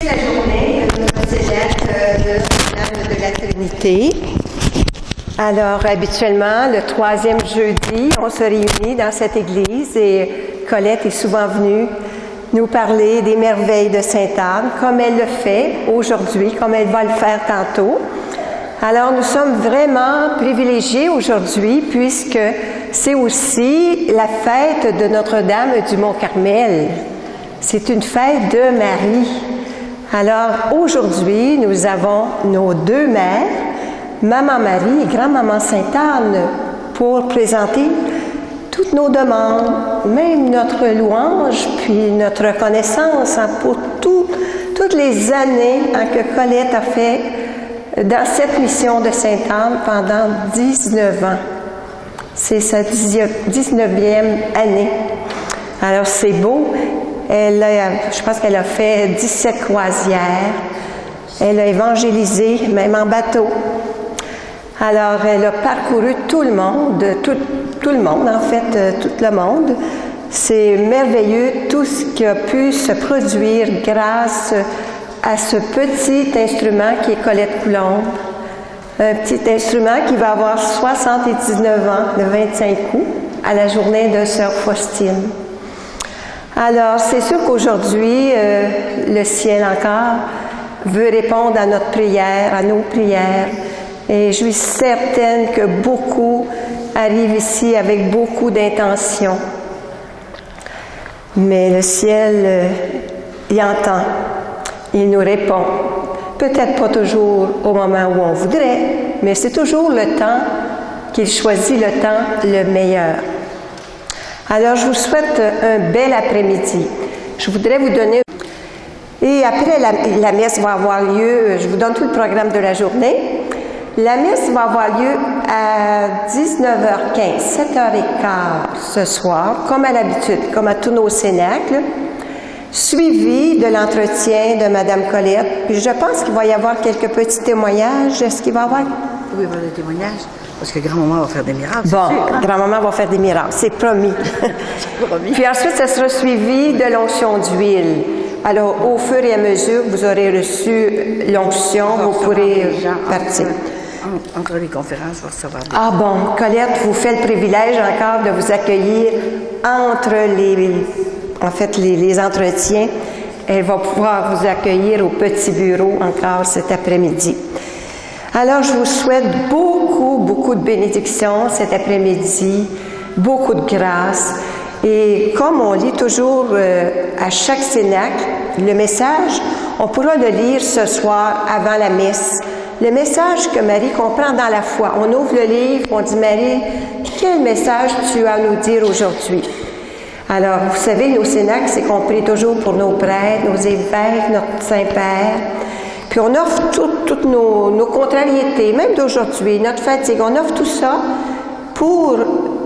La journée de notre célèbre de Notre-Dame de la Trinité. Alors, habituellement, le troisième jeudi, on se réunit dans cette église et Colette est souvent venue nous parler des merveilles de Sainte-Anne, comme elle le fait aujourd'hui, comme elle va le faire tantôt. Alors, nous sommes vraiment privilégiés aujourd'hui puisque c'est aussi la fête de Notre-Dame du Mont-Carmel. C'est une fête de Marie. Alors, aujourd'hui, nous avons nos deux mères, Maman Marie et Grand-Maman Sainte-Anne, pour présenter toutes nos demandes, même notre louange, puis notre reconnaissance pour toutes les années que Colette a fait dans cette mission de Sainte-Anne pendant 19 ans. C'est sa 19e année. Alors, c'est beau. Je pense qu'elle a fait 17 croisières. Elle a évangélisé, même en bateau. Alors, elle a parcouru tout le monde, tout le monde, en fait, tout le monde. C'est merveilleux tout ce qui a pu se produire grâce à ce petit instrument qui est Colette Coulombe. Un petit instrument qui va avoir 79 ans, de 25 coups, à la journée de Sœur Faustine. Alors, c'est sûr qu'aujourd'hui, le ciel encore veut répondre à notre prière, à nos prières. Et je suis certaine que beaucoup arrivent ici avec beaucoup d'intention. Mais le ciel, il entend, il nous répond. Peut-être pas toujours au moment où on voudrait, mais c'est toujours le temps qu'il choisit, le temps le meilleur. Alors, je vous souhaite un bel après-midi. Je voudrais vous donner... Et après, la messe va avoir lieu, je vous donne tout le programme de la journée. La messe va avoir lieu à 19h15, 7h15 ce soir, comme à l'habitude, comme à tous nos cénacles, suivi de l'entretien de Mme Colette. Puis je pense qu'il va y avoir quelques petits témoignages. Est-ce qu'il va y avoir... Oui, il va y avoir des témoignages. Parce que grand-maman va faire des miracles. Bon, grand-maman va faire des miracles, c'est promis. C'est promis. Puis ensuite, ça sera suivi de l'onction d'huile. Alors, au fur et à mesure que vous aurez reçu l'onction, vous pourrez partir. Entre les conférences, on va recevoir des... Ah bon, Colette vous fait le privilège encore de vous accueillir entre les entretiens. Elle va pouvoir vous accueillir au petit bureau encore cet après-midi. Alors, je vous souhaite beaucoup de bénédictions cet après-midi, beaucoup de grâce. Et comme on lit toujours à chaque cénacle, le message, on pourra le lire ce soir avant la messe. Le message que Marie comprend dans la foi. On ouvre le livre, on dit, Marie, quel message tu as à nous dire aujourd'hui? Alors, vous savez, nos cénacles, c'est qu'on prie toujours pour nos prêtres, nos évêques, notre Saint-Père. Puis on offre toutes nos contrariétés, même d'aujourd'hui, notre fatigue. On offre tout ça pour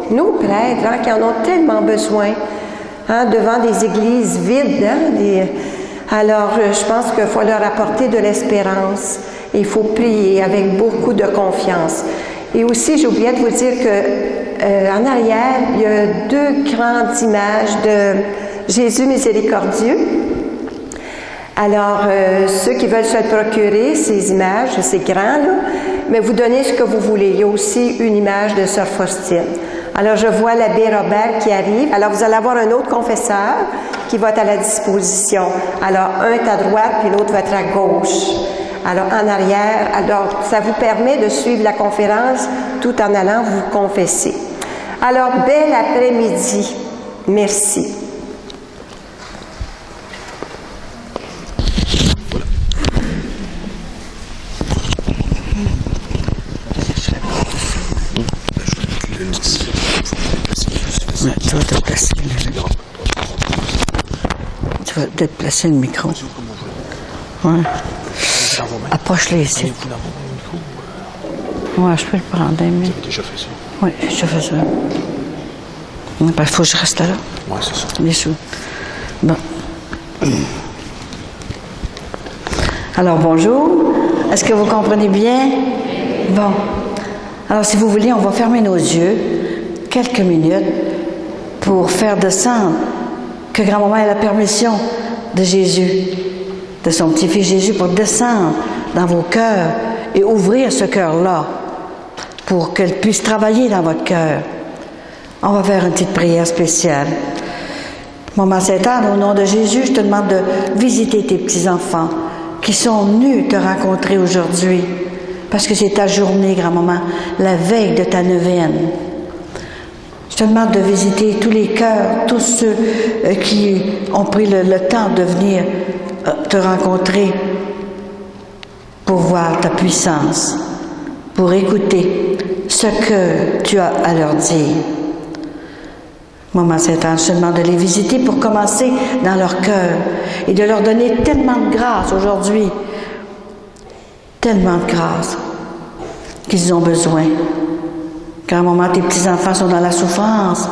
nos prêtres qui en ont tellement besoin, devant des églises vides. Alors, je pense qu'il faut leur apporter de l'espérance. Il faut prier avec beaucoup de confiance. Et aussi, j'ai oublié de vous dire qu'en arrière, il y a 2 grandes images de Jésus miséricordieux. Alors, ceux qui veulent se le procurer, ces images, c'est grand, là, mais vous donnez ce que vous voulez. Il y a aussi une image de Sœur Faustine. Alors, je vois l'abbé Robert qui arrive. Alors, vous allez avoir un autre confesseur qui va être à la disposition. Alors, un est à droite, puis l'autre va être à gauche. Alors, en arrière, alors, ça vous permet de suivre la conférence tout en allant vous confesser. Alors, bel après-midi. Merci. Tu vas te placer tu vas peut-être placer le micro. Ouais. Approche-les ici. Ouais, je peux le prendre. Mais... Vous avez déjà fait ça? Oui, j'ai déjà fait ça. Il faut que je reste là. Oui, c'est ça. Bien sûr. Bon. Alors, bonjour. Est-ce que vous comprenez bien? Bon. Alors, si vous voulez, on va fermer nos yeux quelques minutes pour faire descendre que grand-maman ait la permission de Jésus de son petit-fils Jésus pour descendre dans vos cœurs et ouvrir ce cœur-là pour qu'elle puisse travailler dans votre cœur. On va faire une petite prière spéciale. Maman Sainte-Anne, au nom de Jésus, je te demande de visiter tes petits-enfants qui sont venus te rencontrer aujourd'hui, parce que c'est ta journée, grand-maman, la veille de ta neuvaine. Je te demande de visiter tous les cœurs, tous ceux qui ont pris le temps de venir te rencontrer pour voir ta puissance, pour écouter ce que tu as à leur dire. Maman Sainte-Anne, je te demande de les visiter pour commencer dans leur cœur et de leur donner tellement de grâce aujourd'hui, tellement de grâce qu'ils ont besoin. Grand-maman, tes petits-enfants sont dans la souffrance,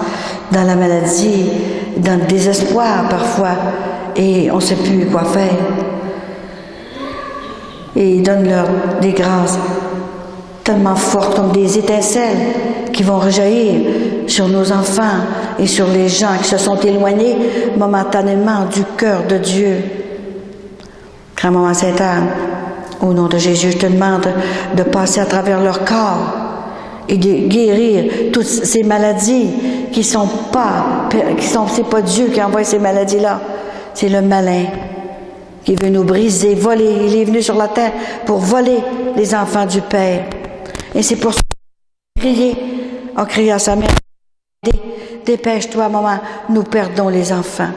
dans la maladie, dans le désespoir parfois, et on ne sait plus quoi faire. Et donne-leur des grâces tellement fortes comme des étincelles qui vont rejaillir sur nos enfants et sur les gens qui se sont éloignés momentanément du cœur de Dieu. Grand-maman Sainte-Anne, au nom de Jésus, je te demande de passer à travers leur corps et de guérir toutes ces maladies c'est pas Dieu qui envoie ces maladies-là, c'est le malin qui veut nous briser, voler. Il est venu sur la terre pour voler les enfants du Père. Et c'est pour ça qu'il a crié à sa mère, dépêche-toi, maman, nous perdons les enfants.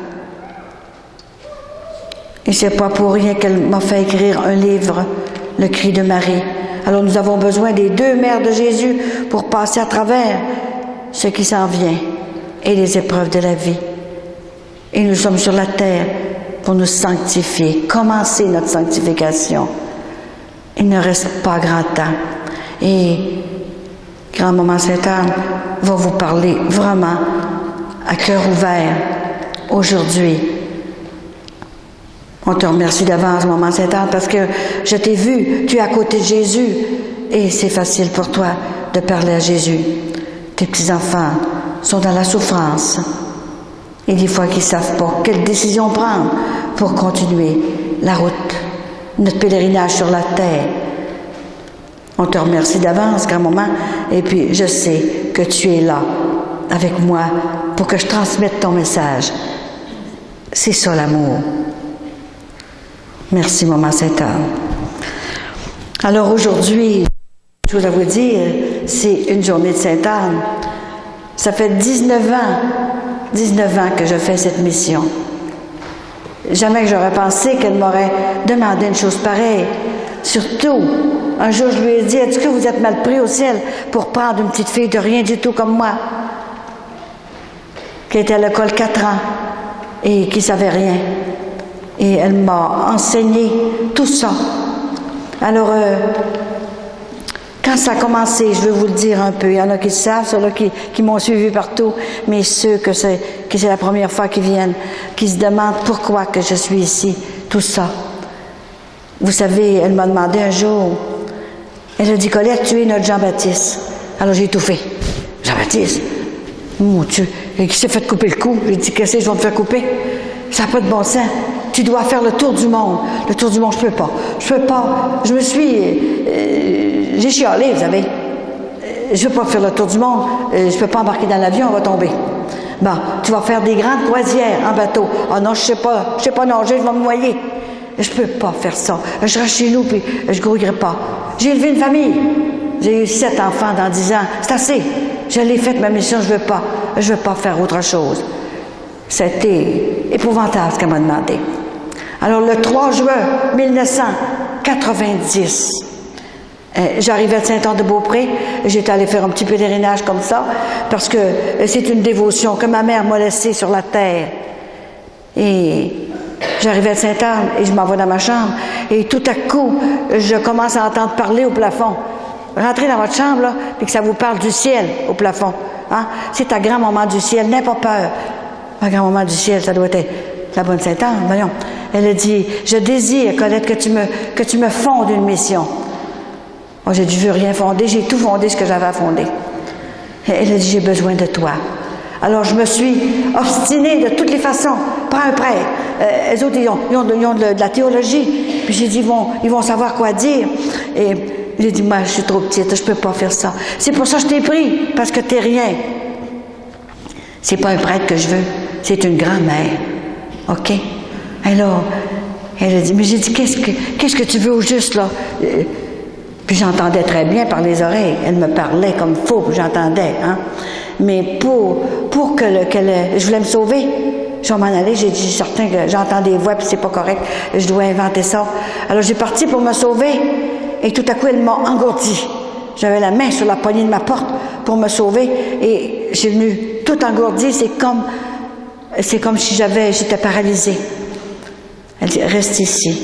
Et c'est pas pour rien qu'elle m'a fait écrire un livre, Le cri de Marie. Alors nous avons besoin des deux mères de Jésus pour passer à travers ce qui s'en vient et les épreuves de la vie. Et nous sommes sur la terre pour nous sanctifier, commencer notre sanctification. Il ne reste pas grand temps. Et grand-maman Sainte-Anne va vous parler vraiment à cœur ouvert aujourd'hui. On te remercie d'avance, maman Sainte-Anne, parce que je t'ai vu, tu es à côté de Jésus, et c'est facile pour toi de parler à Jésus. Tes petits-enfants sont dans la souffrance, et des fois qu'ils ne savent pas quelle décision prendre pour continuer la route, notre pèlerinage sur la terre. On te remercie d'avance, grand-maman, et puis je sais que tu es là avec moi pour que je transmette ton message. C'est ça l'amour. Merci, maman Sainte-Anne. Alors aujourd'hui, une chose à vous dire, c'est une journée de Sainte-Anne. Ça fait 19 ans que je fais cette mission. Jamais que j'aurais pensé qu'elle m'aurait demandé une chose pareille. Surtout, un jour, je lui ai dit, est-ce que vous êtes mal pris au ciel pour prendre une petite fille de rien du tout comme moi, qui était à l'école 4 ans et qui ne savait rien. Et elle m'a enseigné tout ça. Alors, quand ça a commencé, je veux vous le dire un peu, il y en a qui le savent, ceux-là qui m'ont suivi partout, mais ceux que c'est la première fois qu'ils viennent, qui se demandent pourquoi que je suis ici, tout ça. Vous savez, elle m'a demandé un jour, elle a dit, Colette, tu es notre Jean-Baptiste. Alors j'ai étouffé. Jean-Baptiste? Mon Dieu, qui s'est fait couper le cou? J'ai dit, qu'est-ce que je vais me faire couper? Ça n'a pas de bon sens. Tu dois faire le tour du monde. Le tour du monde, je peux pas. Je peux pas. Je me suis... j'ai chialé, vous savez. Je ne peux pas faire le tour du monde. Je ne peux pas embarquer dans l'avion, on va tomber. Bon, tu vas faire des grandes croisières en bateau. Ah non, je sais pas nager, je vais me noyer. Je peux pas faire ça. Je reste chez nous, puis je grouillerai pas. J'ai élevé une famille. J'ai eu 7 enfants dans 10 ans. C'est assez. Je l'ai faite, ma mission, je veux pas. Je veux pas faire autre chose. C'était épouvantable ce qu'elle m'a demandé. Alors, le 3 juin 1990, j'arrivais de Saint-Anne-de-Beaupré. J'étais allée faire un petit pèlerinage comme ça, parce que c'est une dévotion que ma mère m'a laissée sur la terre. Et j'arrivais de Sainte-Anne et je m'en vais dans ma chambre. Et tout à coup, je commence à entendre parler au plafond. Rentrez dans votre chambre, là, puis que ça vous parle du ciel au plafond. Hein? C'est ta grand-maman du ciel, n'aie pas peur. Ma grand-maman du ciel, ça doit être la bonne Sainte-Anne, voyons. Elle a dit, je désire, Colette, que tu me fondes une mission. Moi, j'ai dit, je veux rien fonder, j'ai tout fondé ce que j'avais à fonder. Et elle a dit, j'ai besoin de toi. Alors, je me suis obstinée de toutes les façons, prend un prêtre. Les autres, ils ont de la théologie. Puis j'ai dit, ils vont savoir quoi dire. Et j'ai dit, moi, je suis trop petite, je peux pas faire ça. C'est pour ça que je t'ai pris, parce que t'es rien. C'est pas un prêtre que je veux, c'est une grand-mère. OK? Alors, elle a dit, mais j'ai dit, qu'est-ce que tu veux au juste, là? Puis j'entendais très bien par les oreilles. Elle me parlait comme faux, j'entendais, hein? Mais pour que je voulais me sauver, je vais m'en aller, j'ai dit, certain que j'entends des voix, puis c'est pas correct, je dois inventer ça. Alors j'ai parti pour me sauver, et tout à coup, elle m'a engourdi. J'avais la main sur la poignée de ma porte pour me sauver, et j'ai venu tout engourdi, c'est comme si j'étais paralysée. Elle dit, reste ici,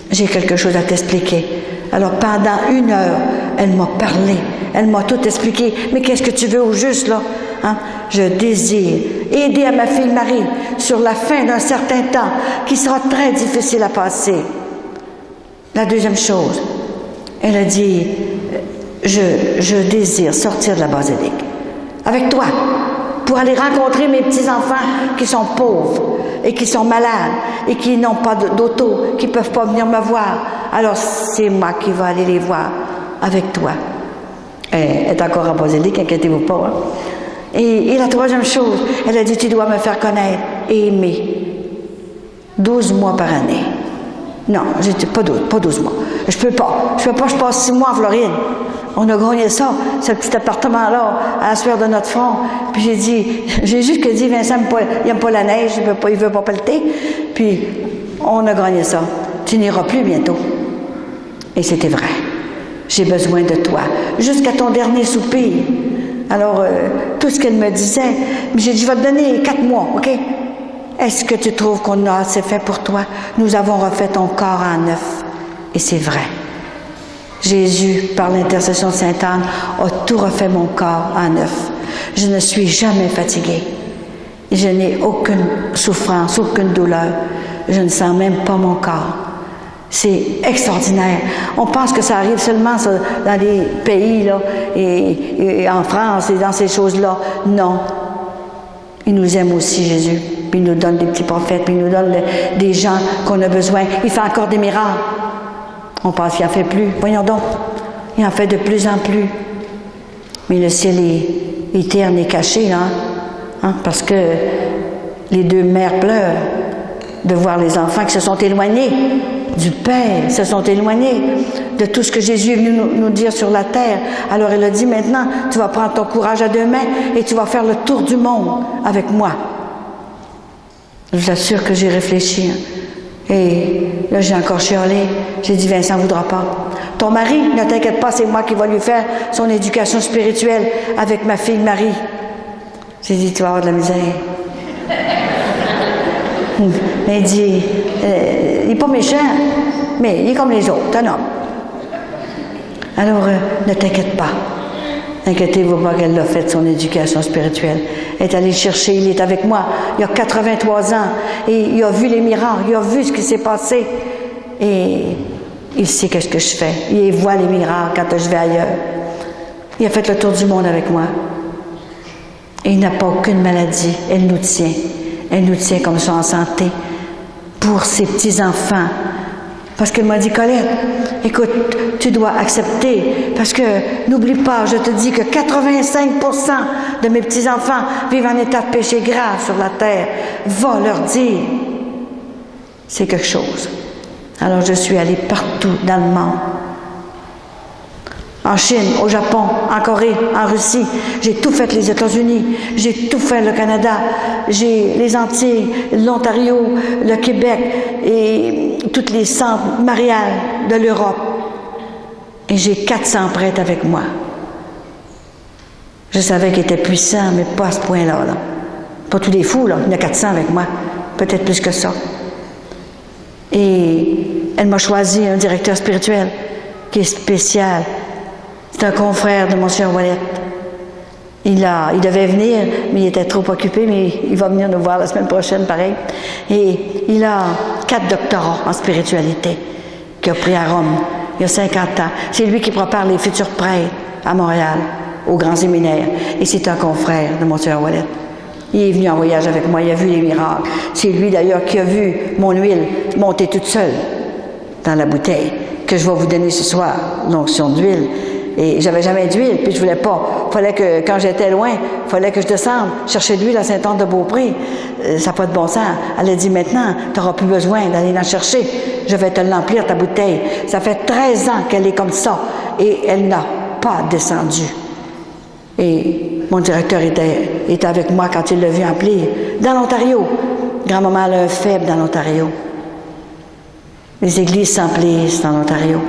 j'ai quelque chose à t'expliquer. Alors pendant 1 heure, elle m'a parlé, elle m'a tout expliqué. Mais qu'est-ce que tu veux au juste, là? Hein? Je désire aider à ma fille Marie sur la fin d'un certain temps qui sera très difficile à passer. La deuxième chose, elle a dit, je désire sortir de la basilique avec toi pour aller rencontrer mes petits-enfants qui sont pauvres et qui sont malades et qui n'ont pas d'auto, qui ne peuvent pas venir me voir. Alors, c'est moi qui vais aller les voir avec toi. Elle est encore en basilique, inquiétez-vous pas. Hein? Et la troisième chose, elle a dit, tu dois me faire connaître et aimer 12 mois par année. Non, j'ai dit, pas 12 mois. Je peux pas, je passe 6 mois en Floride. On a gagné ça, ce petit appartement-là, à la sueur de notre front. Puis j'ai juste dit, Vincent, il n'aime pas la neige, il veut pas pelleter. Puis, on a gagné ça. Tu n'iras plus bientôt. Et c'était vrai. J'ai besoin de toi. Jusqu'à ton dernier soupir. Alors, tout ce qu'elle me disait, j'ai dit, je vais te donner 4 mois, OK? Est-ce que tu trouves qu'on a assez fait pour toi? Nous avons refait ton corps en neuf. Et c'est vrai. Jésus, par l'intercession de Sainte Anne, a tout refait mon corps en neuf. Je ne suis jamais fatiguée. Je n'ai aucune souffrance, aucune douleur. Je ne sens même pas mon corps. C'est extraordinaire. On pense que ça arrive seulement dans les pays, là, et en France, et dans ces choses-là. Non. Il nous aime aussi, Jésus. Puis il nous donne des petits prophètes, puis il nous donne des gens qu'on a besoin. Il fait encore des miracles. On pense qu'il n'en fait plus. Voyons donc. Il en fait de plus en plus. Mais le ciel est éterne et caché, là. Hein? Parce que les 2 mères pleurent de voir les enfants qui se sont éloignés du Père, se sont éloignés de tout ce que Jésus est venu nous dire sur la terre. Alors elle a dit, maintenant, tu vas prendre ton courage à 2 mains et tu vas faire le tour du monde avec moi. Je vous assure que j'ai réfléchi. Et là, j'ai encore chialé. J'ai dit, Vincent ne voudra pas. Ton mari, ne t'inquiète pas, c'est moi qui vais lui faire son éducation spirituelle avec ma fille Marie. J'ai dit, tu vas avoir de la misère. Mais il dit, il n'est pas méchant, mais il est comme les autres, un homme. Alors, ne t'inquiète pas. Inquiétez-vous pas qu'elle l'a fait, son éducation spirituelle. Elle est allée le chercher, il est avec moi. Il a 83 ans et il a vu les miracles, il a vu ce qui s'est passé. Et il sait qu'est-ce que je fais. Il voit les miracles quand je vais ailleurs. Il a fait le tour du monde avec moi. Et il n'a pas aucune maladie. Elle nous tient. Elle nous tient comme ça en santé pour ses petits-enfants. Parce qu'elle m'a dit, Colette, écoute, tu dois accepter, parce que n'oublie pas, je te dis que 85% de mes petits-enfants vivent en état de péché grave sur la terre. Va leur dire. C'est quelque chose. Alors je suis allée partout dans le monde. En Chine, au Japon, en Corée, en Russie. J'ai tout fait les États-Unis, j'ai tout fait le Canada, j'ai les Antilles, l'Ontario, le Québec et tous les centres mariales de l'Europe. Et j'ai 400 prêtres avec moi. Je savais qu'ils étaient puissants, mais pas à ce point-là. Là. Pas tous des fous, là. Il y en a 400 avec moi. Peut-être plus que ça. Et elle m'a choisi un directeur spirituel qui est spécial. C'est un confrère de Monsieur Ouellet. Il devait venir, mais il était trop occupé, mais il va venir nous voir la semaine prochaine, pareil. Et il a 4 doctorats en spiritualité qu'il a pris à Rome, il y a 50 ans. C'est lui qui prépare les futurs prêtres à Montréal, au grand séminaire. Et c'est un confrère de Monsieur Ouellet. Il est venu en voyage avec moi, il a vu les miracles. C'est lui d'ailleurs qui a vu mon huile monter toute seule dans la bouteille que je vais vous donner ce soir, l'onction d'huile. Et j'avais jamais d'huile, puis je voulais pas. Fallait que, quand j'étais loin, fallait que je descende chercher de l'huile à Saint-Anne-de-Beaupré. Ça n'a pas de bon sens. Elle a dit, maintenant, tu n'auras plus besoin d'aller en chercher. Je vais te l'emplir, ta bouteille. Ça fait 13 ans qu'elle est comme ça. Et elle n'a pas descendu. Et mon directeur était avec moi quand il l'a vu emplir. Dans l'Ontario. Grand-maman a un faible dans l'Ontario. Les églises s'emplissent dans l'Ontario.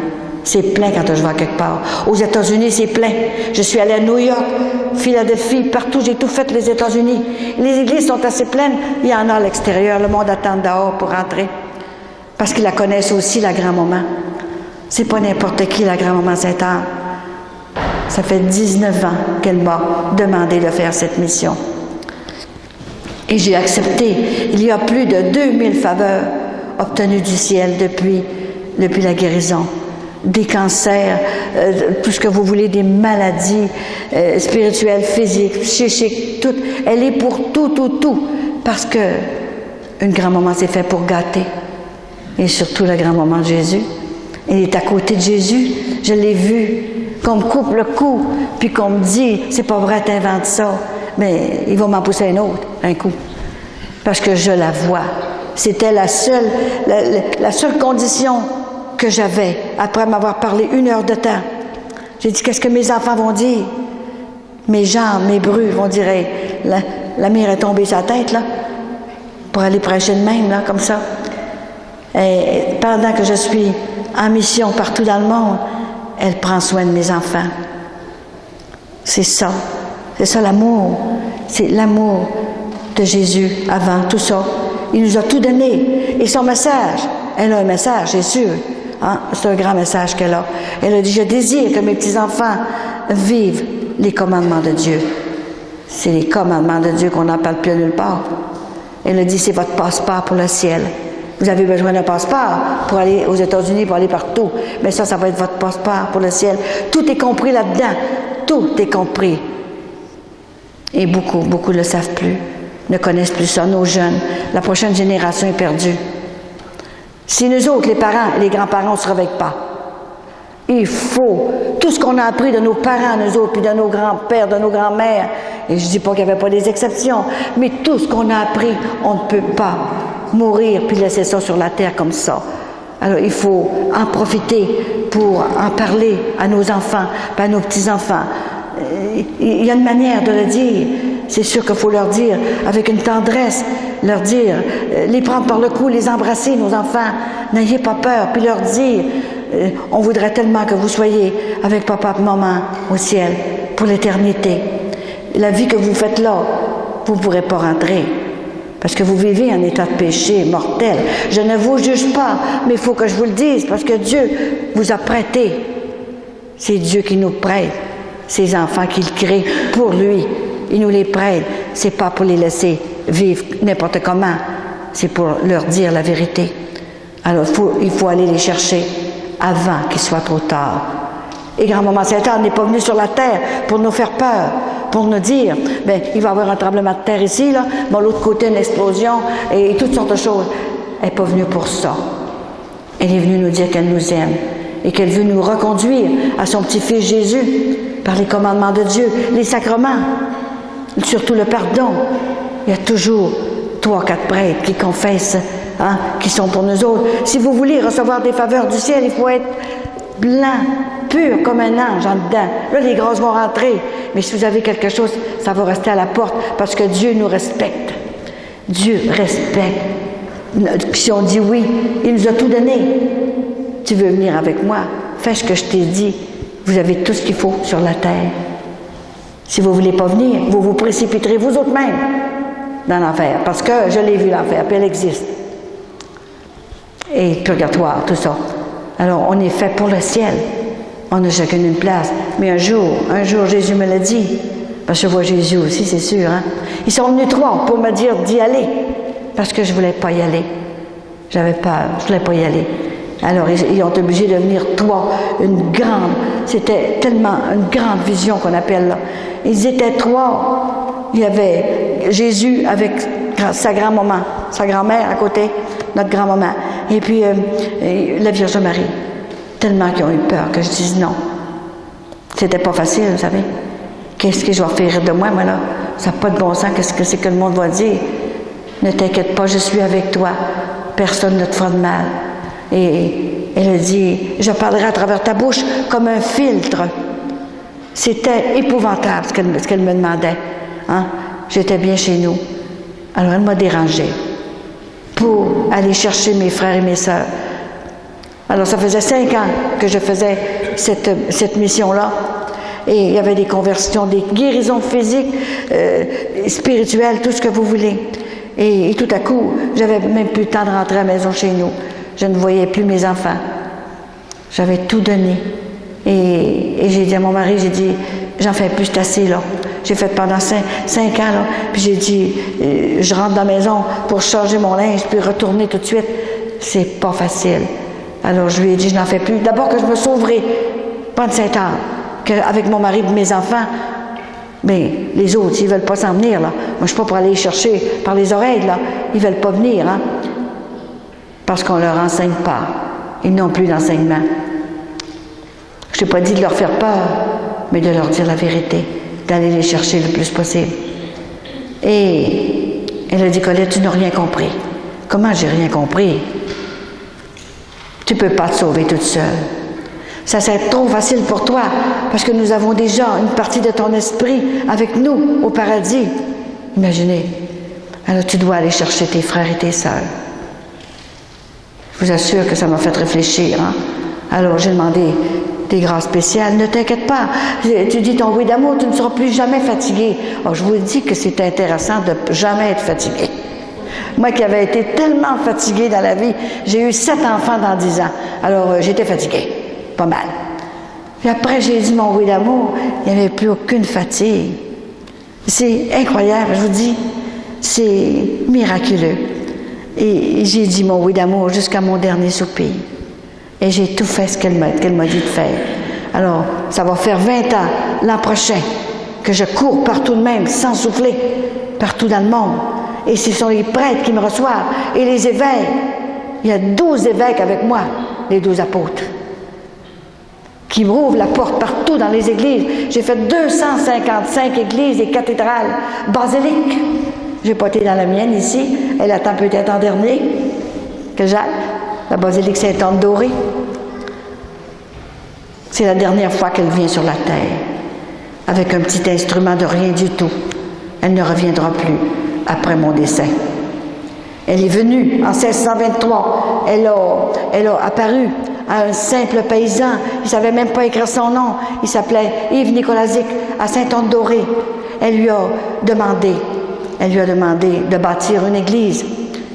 C'est plein quand je vais quelque part. Aux États-Unis, c'est plein. Je suis allée à New York, Philadelphie, partout, j'ai tout fait les États-Unis. Les églises sont assez pleines. Il y en a à l'extérieur. Le monde attend dehors pour rentrer. Parce qu'ils la connaissent aussi, la grand-maman. C'est pas n'importe qui, la grand-maman Sainte-Anne. Ça fait 19 ans qu'elle m'a demandé de faire cette mission. Et j'ai accepté. Il y a plus de 2000 faveurs obtenues du ciel depuis la guérison. Des cancers, tout ce que vous voulez, des maladies spirituelles, physiques, psychiques, tout. Elle est pour tout. Parce que une grand-maman, c'est fait pour gâter. Et surtout la grand-maman de Jésus. Elle est à côté de Jésus. Je l'ai vue. Qu'on me coupe le cou, puis qu'on me dit, c'est pas vrai, t'inventes ça. Mais il va m'en pousser un coup. Parce que je la vois. C'était la seule condition que j'avais, après m'avoir parlé 1 heure de temps. J'ai dit, qu'est-ce que mes enfants vont dire? Mes jambes, mes brus vont dire, hey, la mire est tombée sur la tête, là, pour aller prêcher de même, là, comme ça. Et pendant que je suis en mission partout dans le monde, elle prend soin de mes enfants. C'est ça. C'est ça l'amour. C'est l'amour de Jésus avant tout ça. Il nous a tout donné. Et son message, elle a un message, c'est sûr. Hein? C'est un grand message qu'elle a. Elle a dit, je désire que mes petits-enfants vivent les commandements de Dieu. C'est les commandements de Dieu qu'on n'en parle plus nulle part. Elle a dit, c'est votre passeport pour le ciel. Vous avez besoin d'un passeport pour aller aux États-Unis, pour aller partout. Mais ça va être votre passeport pour le ciel. Tout est compris là-dedans. Tout est compris. Et beaucoup ne le savent plus, ne connaissent plus ça, nos jeunes. La prochaine génération est perdue. Si nous autres, les parents, les grands-parents, on ne se réveille pas, il faut, tout ce qu'on a appris de nos parents, nous autres, puis de nos grands-pères, de nos grands-mères, et je ne dis pas qu'il n'y avait pas des exceptions, mais tout ce qu'on a appris, on ne peut pas mourir puis laisser ça sur la terre comme ça. Alors, il faut en profiter pour en parler à nos enfants, à nos petits-enfants. Il y a une manière de le dire. C'est sûr qu'il faut leur dire avec une tendresse, leur dire, les prendre par le cou, les embrasser, nos enfants. N'ayez pas peur, puis leur dire, on voudrait tellement que vous soyez avec papa et maman au ciel pour l'éternité. La vie que vous faites là, vous ne pourrez pas rentrer. Parce que vous vivez en état de péché mortel. Je ne vous juge pas, mais il faut que je vous le dise, parce que Dieu vous a prêté. C'est Dieu qui nous prête ces enfants qu'il crée pour lui. Il nous les prête. C'est pas pour les laisser vivre n'importe comment. C'est pour leur dire la vérité. Alors, il faut aller les chercher avant qu'il soit trop tard. Et grand-maman Sainte-Anne n'est pas venue sur la terre pour nous faire peur, pour nous dire, bien, il va y avoir un tremblement de terre ici, là, mais de l'autre côté, une explosion, et toutes sortes de choses. Elle n'est pas venue pour ça. Elle est venue nous dire qu'elle nous aime, et qu'elle veut nous reconduire à son petit-fils Jésus, par les commandements de Dieu, les sacrements, surtout le pardon. Il y a toujours 3 ou 4 prêtres qui confessent, hein, qui sont pour nous autres. Si vous voulez recevoir des faveurs du ciel, il faut être blanc, pur comme un ange en dedans. Là, les grâces vont rentrer. Mais si vous avez quelque chose, ça va rester à la porte parce que Dieu nous respecte. Dieu respecte. Si on dit oui, il nous a tout donné. Tu veux venir avec moi? Fais ce que je t'ai dit. Vous avez tout ce qu'il faut sur la terre. Si vous ne voulez pas venir, vous vous précipiterez vous autres mêmes dans l'enfer. Parce que je l'ai vu l'enfer, puis elle existe. Et le purgatoire, tout ça. Alors, on est fait pour le ciel. On a chacun une place. Mais un jour, Jésus me l'a dit. Parce que je vois Jésus aussi, c'est sûr. Hein? Ils sont venus 3 pour me dire d'y aller. Parce que je ne voulais pas y aller. J'avais peur, je ne voulais pas y aller. Alors, ils ont été obligés de venir 3. C'était tellement une grande vision qu'on appelle là. Ils étaient 3. il y avait Jésus avec sa grand-maman, sa grand-mère à côté, notre grand-maman, et puis la Vierge Marie. Tellement qu'ils ont eu peur que je dise non. C'était pas facile, vous savez. Qu'est-ce que je vais faire de moi, là? Ça n'a pas de bon sens, qu'est-ce que c'est que le monde va dire? Ne t'inquiète pas, je suis avec toi. Personne ne te fera de mal. Et elle a dit, je parlerai à travers ta bouche comme un filtre. C'était épouvantable ce qu'elle me demandait. Hein? J'étais bien chez nous. Alors elle m'a dérangée pour aller chercher mes frères et mes sœurs. Alors ça faisait 5 ans que je faisais cette mission-là. Et il y avait des conversions, des guérisons physiques, spirituelles, tout ce que vous voulez. Et tout à coup, j'avais même plus le temps de rentrer à la maison chez nous. Je ne voyais plus mes enfants. J'avais tout donné. Et j'ai dit à mon mari, j'ai dit, j'en fais plus, c'est assez, là. J'ai fait pendant 5 ans, là. Puis j'ai dit, je rentre dans la maison pour changer mon linge, puis retourner tout de suite. C'est pas facile. Alors je lui ai dit, je n'en fais plus. D'abord que je me sauverai, pas de Saint-Anne, qu'avec mon mari et mes enfants. Mais les autres, ils ne veulent pas s'en venir, là. Moi, je ne suis pas pour aller les chercher par les oreilles, là. Ils ne veulent pas venir, hein. Parce qu'on ne leur enseigne pas. Ils n'ont plus d'enseignement. Je t'ai pas dit de leur faire peur, mais de leur dire la vérité, d'aller les chercher le plus possible. Et elle a dit, Colette, tu n'as rien compris. Comment j'ai rien compris? Tu ne peux pas te sauver toute seule. Ça serait trop facile pour toi, parce que nous avons déjà une partie de ton esprit avec nous au paradis. Imaginez. Alors tu dois aller chercher tes frères et tes sœurs. Je vous assure que ça m'a fait réfléchir. Hein? Alors j'ai demandé des grâces spéciales. Ne t'inquiète pas. Tu dis ton oui d'amour, tu ne seras plus jamais fatigué. Alors, je vous dis que c'est intéressant de jamais être fatigué. Moi qui avais été tellement fatiguée dans la vie, j'ai eu 7 enfants dans 10 ans. Alors j'étais fatiguée. Pas mal. Puis après, j'ai dit mon oui d'amour, il n'y avait plus aucune fatigue. C'est incroyable, je vous dis. C'est miraculeux. Et j'ai dit mon oui d'amour jusqu'à mon dernier soupir. Et j'ai tout fait ce qu'elle m'a dit de faire. Alors, ça va faire 20 ans, l'an prochain, que je cours partout de même, sans souffler, partout dans le monde. Et ce sont les prêtres qui me reçoivent, et les évêques. Il y a 12 évêques avec moi, les 12 apôtres, qui m'ouvrent la porte partout dans les églises. J'ai fait 255 églises et cathédrales, basiliques. J'ai pas été dans la mienne ici. Elle attend peut-être en dernier, que Jacques, la basilique Sainte-Anne-Dorée. C'est la dernière fois qu'elle vient sur la terre, avec un petit instrument de rien du tout. Elle ne reviendra plus après mon décès. Elle est venue en 1623. Elle a apparu à un simple paysan. Il ne savait même pas écrire son nom. Il s'appelait Yves Nicolazic, à Sainte-Anne-Dorée. Elle lui a demandé de bâtir une église,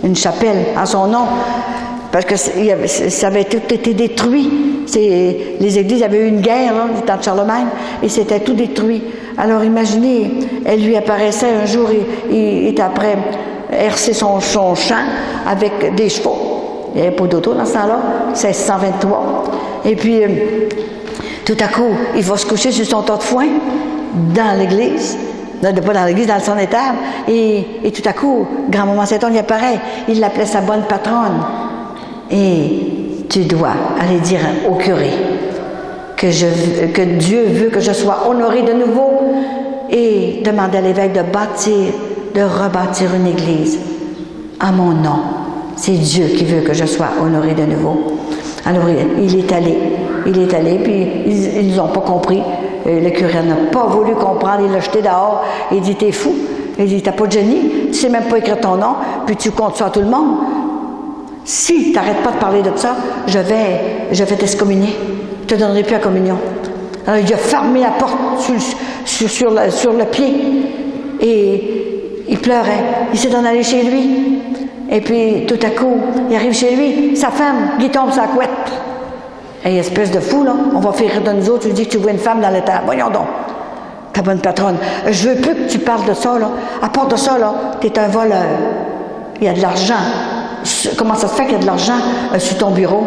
une chapelle en son nom, parce que ça avait tout été détruit. Les églises avaient eu une guerre, là, du temps de Charlemagne, et c'était tout détruit. Alors imaginez, elle lui apparaissait un jour, il est après hercer son champ avec des chevaux. Il n'y avait pas d'auto dans ce temps-là, 1623. Et puis, tout à coup, il va se coucher sur son tas de foin dans l'église. Pas dans l'église, dans son étable. Et tout à coup, grand-maman Saint-Anne y apparaît. Il l'appelait sa bonne patronne. Et tu dois aller dire au curé que Dieu veut que je sois honorée de nouveau et demander à l'évêque de rebâtir une église à mon nom. C'est Dieu qui veut que je sois honorée de nouveau. Alors il est allé, puis ils n'ont pas compris. Le curé n'a pas voulu comprendre, il l'a jeté dehors. Il dit, t'es fou. Il dit, t'as pas de génie, tu sais même pas écrire ton nom, puis tu comptes ça à tout le monde. Si tu n'arrêtes pas de parler de ça, je vais t'excommunier. Je te donnerai plus la communion. Alors il a fermé la porte sur le pied. Et il pleurait. Il s'est en allé chez lui. Et puis, tout à coup, il arrive chez lui, sa femme, qui tombe sa couette. Et espèce de fou, là, on va faire rire de nous autres, tu dis que tu vois une femme dans l'état. Voyons donc, ta bonne patronne. Je veux plus que tu parles de ça, là. À part de ça, là, t'es un voleur. Il y a de l'argent. Comment ça se fait qu'il y a de l'argent sur ton bureau?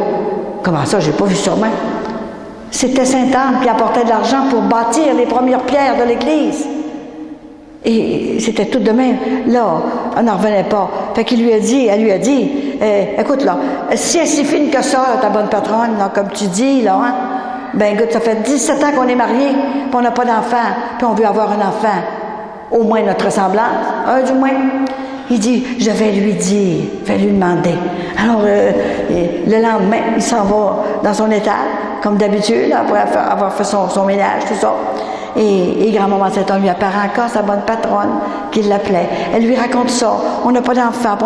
Comment ça, j'ai pas vu sur moi? C'était Sainte-Anne qui apportait de l'argent pour bâtir les premières pierres de l'église. Et c'était tout de même. Là, on n'en revenait pas. Fait qu'il lui a dit, elle lui a dit, écoute là, si elle est si fine que ça, là, ta bonne patronne, là, comme tu dis, là, hein, ben écoute, ça fait 17 ans qu'on est mariés, puis on n'a pas d'enfant, puis on veut avoir un enfant. Au moins notre ressemblance, un du moins. Il dit, je vais lui dire, je vais lui demander. Alors, le lendemain, il s'en va dans son étal, comme d'habitude, après avoir fait son ménage, tout ça. Et grand-maman Saint-Anne lui apparaît encore, sa bonne patronne, qui l'appelait. Elle lui raconte ça. On n'a pas d'enfant,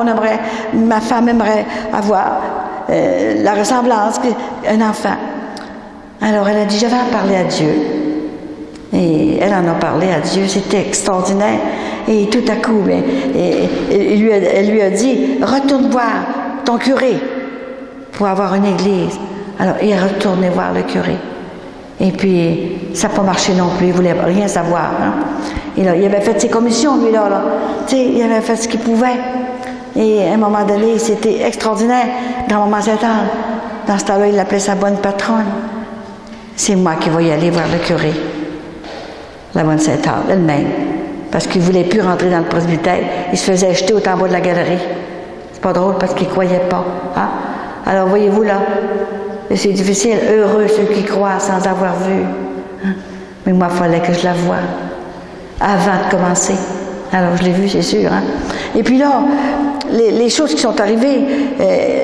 ma femme aimerait avoir la ressemblance d'un enfant. Alors, elle a dit, je vais en parler à Dieu. Et elle en a parlé à Dieu, c'était extraordinaire. Et tout à coup, elle lui a dit, retourne voir ton curé pour avoir une église. Alors, il est retourné voir le curé. Et puis, ça n'a pas marché non plus, il ne voulait rien savoir. Hein? Il avait fait ses commissions, lui, là. Tu sais, il avait fait ce qu'il pouvait. Et à un moment donné, c'était extraordinaire. Grand-maman Saint-Anne, dans ce temps-là, il l'appelait sa bonne patronne. C'est moi qui vais y aller voir le curé. La bonne Saint-Anne, elle-même. Parce qu'il ne voulait plus rentrer dans le presbytère. Il se faisait jeter au tambour de la galerie. C'est pas drôle parce qu'il ne croyait pas. Hein? Alors, voyez-vous, là, c'est difficile. Heureux ceux qui croient sans avoir vu. Hein? Mais moi, il fallait que je la voie avant de commencer. Alors, je l'ai vu, c'est sûr. Hein? Et puis là, les choses qui sont arrivées,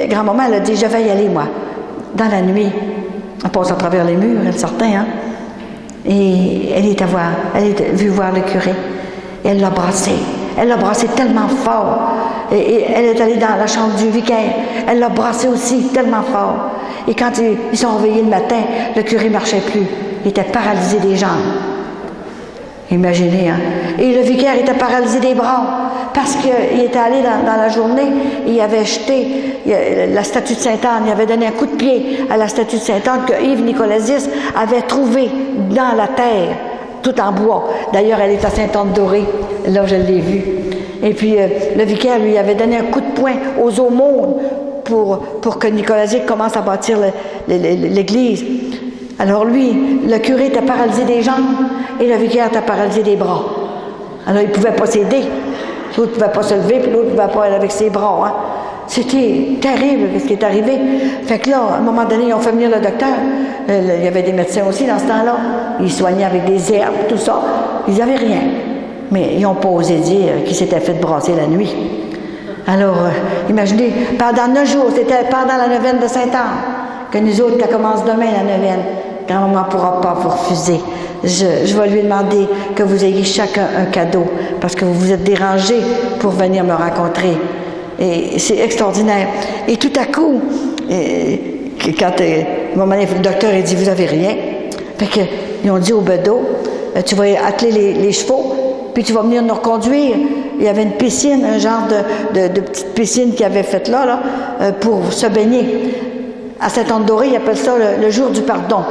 grand-maman, elle a dit, je vais y aller, moi, dans la nuit. On passe à travers les murs, elle sortait, hein? Et elle est venue voir le curé. Et elle l'a brassé. Elle l'a brassé tellement fort. Et elle est allée dans la chambre du vicaire. Elle l'a brassé aussi tellement fort. Et quand ils sont réveillés le matin, le curé ne marchait plus. Il était paralysé des jambes. Imaginez, hein? Et le vicaire était paralysé des bras. Parce qu'il était allé dans la journée, il avait jeté la statue de Sainte-Anne, il avait donné un coup de pied à la statue de Sainte-Anne que Yves Nicolasis avait trouvée dans la terre, tout en bois. D'ailleurs, elle est à Sainte-Anne-Dorée, là je l'ai vue. Et puis, le vicaire lui avait donné un coup de poing aux aumônes pour que Nicolasis commence à bâtir l'église. Alors lui, le curé était paralysé des jambes et le vicaire était paralysé des bras. Alors il ne pouvait pas s'aider. L'autre ne pouvait pas se lever, puis l'autre ne pouvait pas aller avec ses bras. Hein. C'était terrible ce qui est arrivé. Fait que là, à un moment donné, ils ont fait venir le docteur. Il y avait des médecins aussi dans ce temps-là. Ils soignaient avec des herbes, tout ça. Ils n'avaient rien. Mais ils n'ont pas osé dire qu'ils s'étaient fait brasser la nuit. Alors, imaginez, pendant 9 jours, c'était pendant la neuvaine de Sainte-Anne, que nous autres, ça commence demain la neuvaine. Grand-maman ne pourra pas vous refuser. Je vais lui demander que vous ayez chacun un cadeau, parce que vous vous êtes dérangés pour venir me rencontrer. Et c'est extraordinaire. Et tout à coup, quand à un moment donné, le docteur a dit, vous n'avez rien. Fait qu'ils ont dit au bedeau, tu vas atteler les chevaux, puis tu vas venir nous reconduire. Il y avait une piscine, un genre de petite piscine qu'ils avaient faite là, pour se baigner. À Sainte-Anne-Dorée, ils appellent ça le jour du pardon.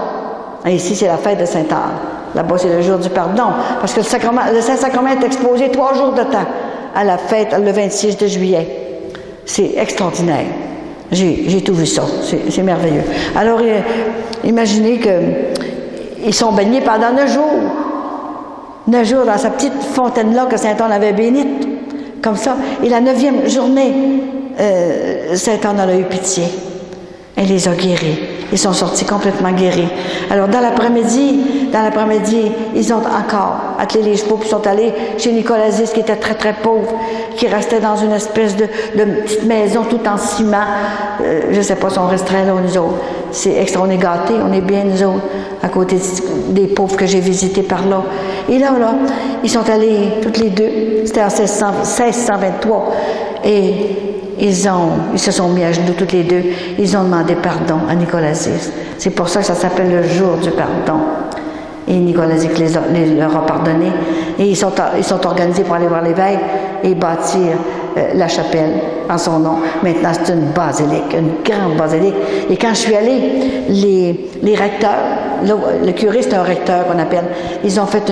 Et ici, c'est la fête de Sainte-Anne. Là-bas, c'est le jour du pardon. Parce que le Saint-Sacrement est exposé 3 jours de temps à la fête, le 26 de juillet. C'est extraordinaire. J'ai tout vu ça. C'est merveilleux. Alors, imaginez qu'ils sont baignés pendant 9 jours. 9 jours dans sa petite fontaine-là que Sainte-Anne avait bénite. Comme ça. Et la 9e journée, Sainte-Anne en a eu pitié. Elle les a guéris. Ils sont sortis complètement guéris. Alors, dans l'après-midi, ils ont encore attelé les chevaux, puis sont allés chez Nicolasis, qui était très, très pauvre, qui restait dans une espèce de petite maison tout en ciment. Je ne sais pas si on resterait là, nous autres. C'est extra, on est gâtés, on est bien, nous autres, à côté des pauvres que j'ai visités par là. Et là, ils sont allés, toutes les deux, c'était en 1623, et ils se sont mis à genoux toutes les deux. Ils ont demandé pardon à Nicolasis. C'est pour ça que ça s'appelle le jour du pardon. Et Nicolasis leur a pardonné. Et ils sont organisés pour aller voir l'évêque et bâtir la chapelle en son nom. Maintenant, c'est une basilique, une grande basilique. Et quand je suis allée, les recteurs, le curé, c'est un recteur qu'on appelle, ils ont fait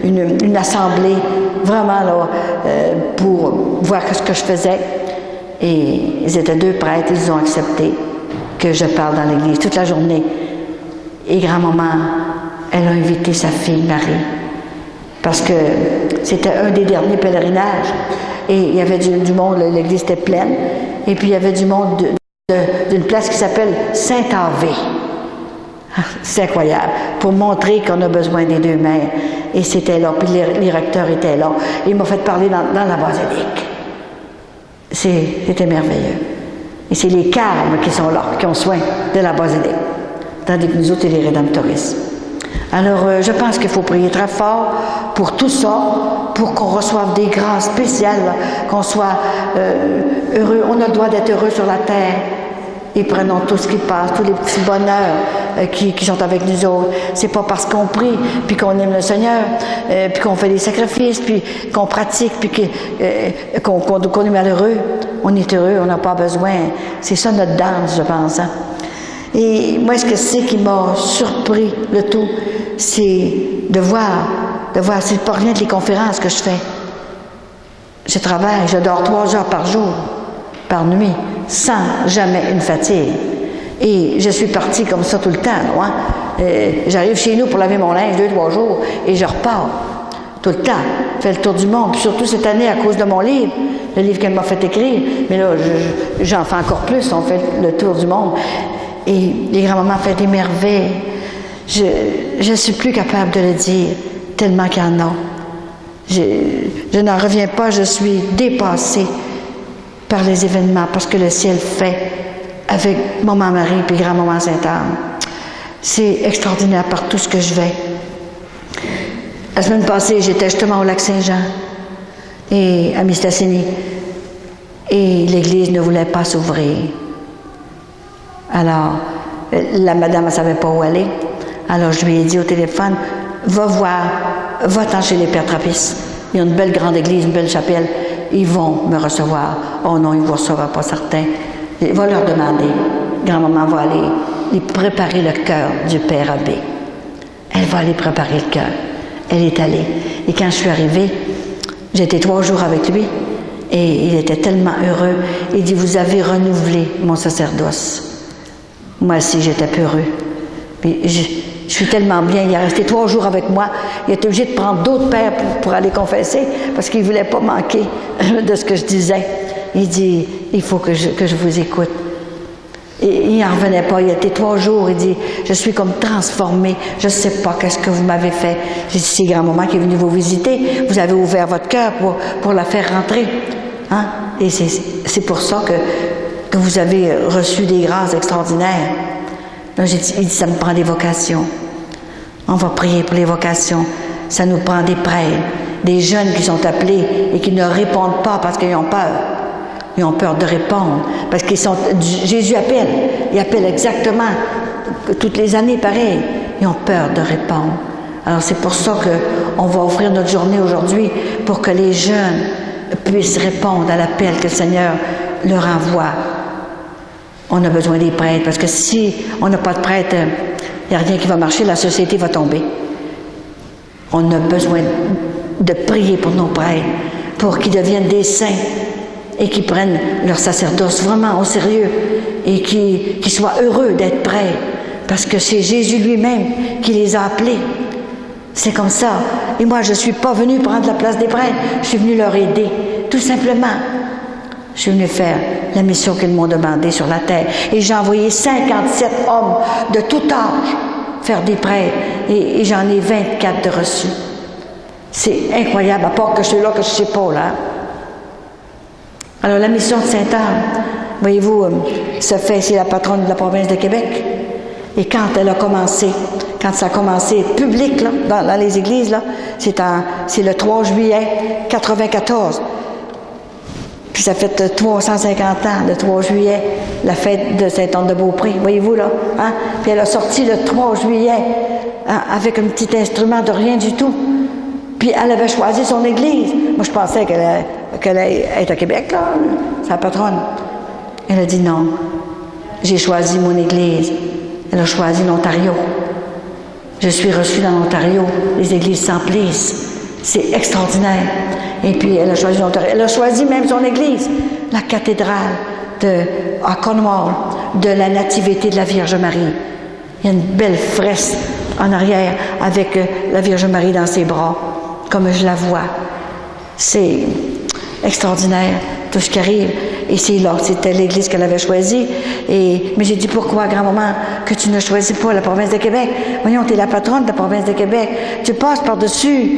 une assemblée vraiment là, pour voir ce que je faisais. Et ils étaient 2 prêtres, ils ont accepté que je parle dans l'église toute la journée. Et grand-maman, elle a invité sa fille Marie, parce que c'était un des derniers pèlerinages. Et il y avait du monde, l'église était pleine. Et puis il y avait du monde d'une place qui s'appelle Saint-Avé. C'est incroyable, pour montrer qu'on a besoin des deux mains. Et c'était là, puis les recteurs étaient là. Et il m'a fait parler dans la basilique. C'était merveilleux. Et c'est les carmes qui sont là, qui ont soin de la basilique. Tandis que nous autres, c'est les rédemptoristes. Alors, je pense qu'il faut prier très fort pour tout ça, pour qu'on reçoive des grâces spéciales, qu'on soit heureux. On a le droit d'être heureux sur la terre. Et prenons tout ce qui passe, tous les petits bonheurs qui sont avec nous autres. C'est pas parce qu'on prie, puis qu'on aime le Seigneur, puis qu'on fait des sacrifices, puis qu'on pratique, puis qu'on est malheureux. On est heureux, on n'a pas besoin. C'est ça notre danse, je pense. Hein? Et moi, ce que c'est qui m'a surpris le tout, c'est de voir, c'est pas rien de les conférences que je fais. Je travaille, je dors 3 heures par jour, par nuit, sans jamais une fatigue. Et je suis partie comme ça tout le temps, hein? J'arrive chez nous pour laver mon linge 2-3 jours et je repars tout le temps. Je fais le tour du monde, puis surtout cette année à cause de mon livre, le livre qu'elle m'a fait écrire. Mais là, j'en fais encore plus, on fait le tour du monde. Et les grands-mamans font des merveilles. Je ne suis plus capable de le dire, tellement qu'il y en a. Je n'en reviens pas, je suis dépassée par les événements, parce que le ciel fait avec Maman Marie et Grand-Maman Sainte-Anne. C'est extraordinaire par tout ce que je vais. La semaine passée, j'étais justement au Lac-Saint-Jean et à Mistassini, et l'église ne voulait pas s'ouvrir. Alors, la madame ne savait pas où aller. Alors, je lui ai dit au téléphone, va voir, va-t'en chez les pères trappistes. Ils ont une belle grande église, une belle chapelle. Ils vont me recevoir. Oh non, ils ne vous recevront pas certains. Va leur demander. Grand-maman va aller lui préparer le cœur du père abbé. Elle va aller préparer le cœur. Elle est allée. Et quand je suis arrivée, j'étais 3 jours avec lui et il était tellement heureux. Il dit, vous avez renouvelé mon sacerdoce. Moi aussi, j'étais peureux. Puis je suis tellement bien. Il est resté 3 jours avec moi. Il était obligé de prendre d'autres pères pour aller confesser parce qu'il ne voulait pas manquer de ce que je disais. Il dit, il faut que je vous écoute. Et il n'en revenait pas. Il était 3 jours. Il dit, je suis comme transformé. Je ne sais pas qu'est-ce que vous m'avez fait. J'ai dit, c'est grand-maman qui est venu vous visiter. Vous avez ouvert votre cœur pour la faire rentrer. Hein? Et c'est pour ça que vous avez reçu des grâces extraordinaires. Là, il dit, ça me prend des vocations. On va prier pour les vocations. Ça nous prend des prêtres, des jeunes qui sont appelés et qui ne répondent pas parce qu'ils ont peur. Ils ont peur de répondre, parce qu'ils sont... Jésus appelle. Il appelle exactement, toutes les années, pareil. Ils ont peur de répondre. Alors, c'est pour ça qu'on va offrir notre journée aujourd'hui, pour que les jeunes puissent répondre à l'appel que le Seigneur leur envoie. On a besoin des prêtres, parce que si on n'a pas de prêtres, il n'y a rien qui va marcher, la société va tomber. On a besoin de prier pour nos prêtres, pour qu'ils deviennent des saints et qu'ils prennent leur sacerdoce vraiment au sérieux et qu'ils soient heureux d'être prêtres, parce que c'est Jésus lui-même qui les a appelés. C'est comme ça. Et moi, je ne suis pas venue prendre la place des prêtres, je suis venue leur aider, tout simplement. Je suis venue faire la mission qu'ils m'ont demandée sur la terre. Et j'ai envoyé 57 hommes de tout âge faire des prêtres. Et j'en ai 24 de reçus. C'est incroyable, à part que je suis là, que je ne sais pas, là. Alors, la mission de Sainte-Anne, voyez-vous, c'est la patronne de la province de Québec. Et quand elle a commencé, quand ça a commencé public, là, dans les églises, là, c'est le 3 juillet 94. Puis ça fait 350 ans, le 3 juillet, la fête de Sainte-Anne-de-Beaupré, voyez-vous là, hein? Puis elle a sorti le 3 juillet hein, avec un petit instrument de rien du tout. Puis elle avait choisi son église. Moi, je pensais qu'elle est à Québec, là, sa patronne. Elle a dit non, j'ai choisi mon église. Elle a choisi l'Ontario. Je suis reçue dans l'Ontario, les églises s'emplissent. C'est extraordinaire. Et puis, elle a choisi l'Ontario. Elle a choisi même son église, la cathédrale à Cornwall, de la Nativité de la Vierge Marie. Il y a une belle fresque en arrière avec la Vierge Marie dans ses bras. comme je la vois. C'est extraordinaire, tout ce qui arrive. Et c'est là, c'était l'église qu'elle avait choisie. Mais j'ai dit, pourquoi, grand-maman, que tu ne choisis pas la province de Québec? Voyons, tu es la patronne de la province de Québec. Tu passes par-dessus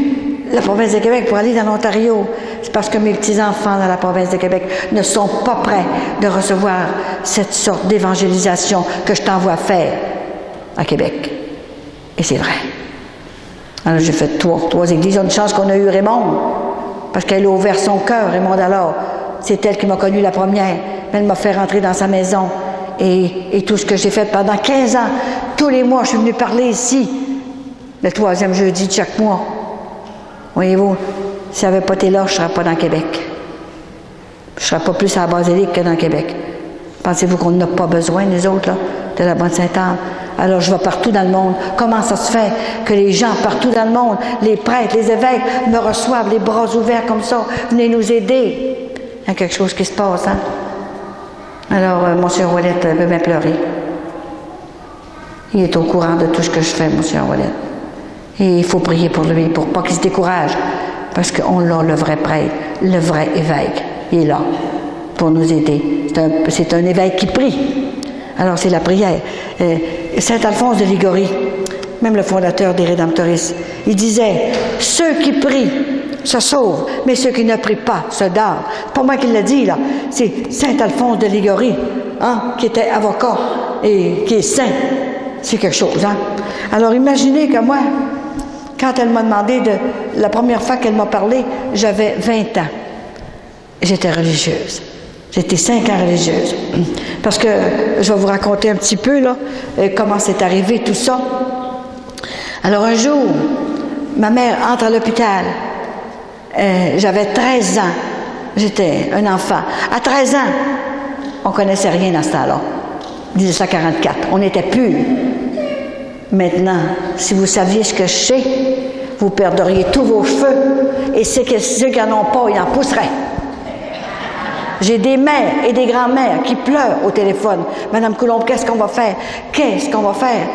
la province de Québec pour aller dans l'Ontario. C'est parce que mes petits-enfants dans la province de Québec ne sont pas prêts de recevoir cette sorte d'évangélisation que je t'envoie faire à Québec. Et c'est vrai. Alors j'ai fait trois églises. On a une chance qu'on a eu Raymond, parce qu'elle a ouvert son cœur, Raymond alors. C'est elle qui m'a connue la première. Elle m'a fait rentrer dans sa maison. Et tout ce que j'ai fait pendant 15 ans, tous les mois, je suis venue parler ici, le 3e jeudi de chaque mois. Voyez-vous, si elle n'avait pas été là, je ne serais pas dans Québec. Je ne serais pas plus à la basilique que dans Québec. Pensez-vous qu'on n'a pas besoin, nous autres, là, de la Bonne Sainte-Anne? Alors je vais partout dans le monde. Comment ça se fait que les gens partout dans le monde, les prêtres, les évêques, me reçoivent les bras ouverts comme ça? Venez nous aider. Il y a quelque chose qui se passe, hein? Alors, Monsieur Ouellette veut bien pleurer. Il est au courant de tout ce que je fais, Monsieur Ouellette. Et il faut prier pour lui, pour pas qu'il se décourage. Parce qu'on l'a, le vrai prêtre, le vrai évêque. Il est là pour nous aider. C'est un évêque qui prie. Alors, c'est la prière. Saint Alphonse de Liguori, même le fondateur des Rédemptoristes, il disait, ceux qui prient se sauvent, mais ceux qui ne prient pas se damnent. C'est pas moi qui l'a dit, là. C'est Saint Alphonse de Liguori, hein, qui était avocat et qui est saint. C'est quelque chose, hein. Alors, imaginez que moi, quand elle m'a demandé la première fois qu'elle m'a parlé, j'avais 20 ans. J'étais religieuse. J'étais 5 ans religieuse. Parce que, je vais vous raconter un petit peu, là, comment c'est arrivé tout ça. Alors, un jour, ma mère entre à l'hôpital. J'avais 13 ans. J'étais un enfant. À 13 ans, on ne connaissait rien dans ce temps-là. 1944. On était purs. Maintenant, si vous saviez ce que je sais, vous perdriez tous vos cheveux. Et ceux qui n'en ont pas, ils en pousseraient. J'ai des mères et des grands-mères qui pleurent au téléphone. Madame Coulombe, qu'est-ce qu'on va faire? Qu'est-ce qu'on va faire?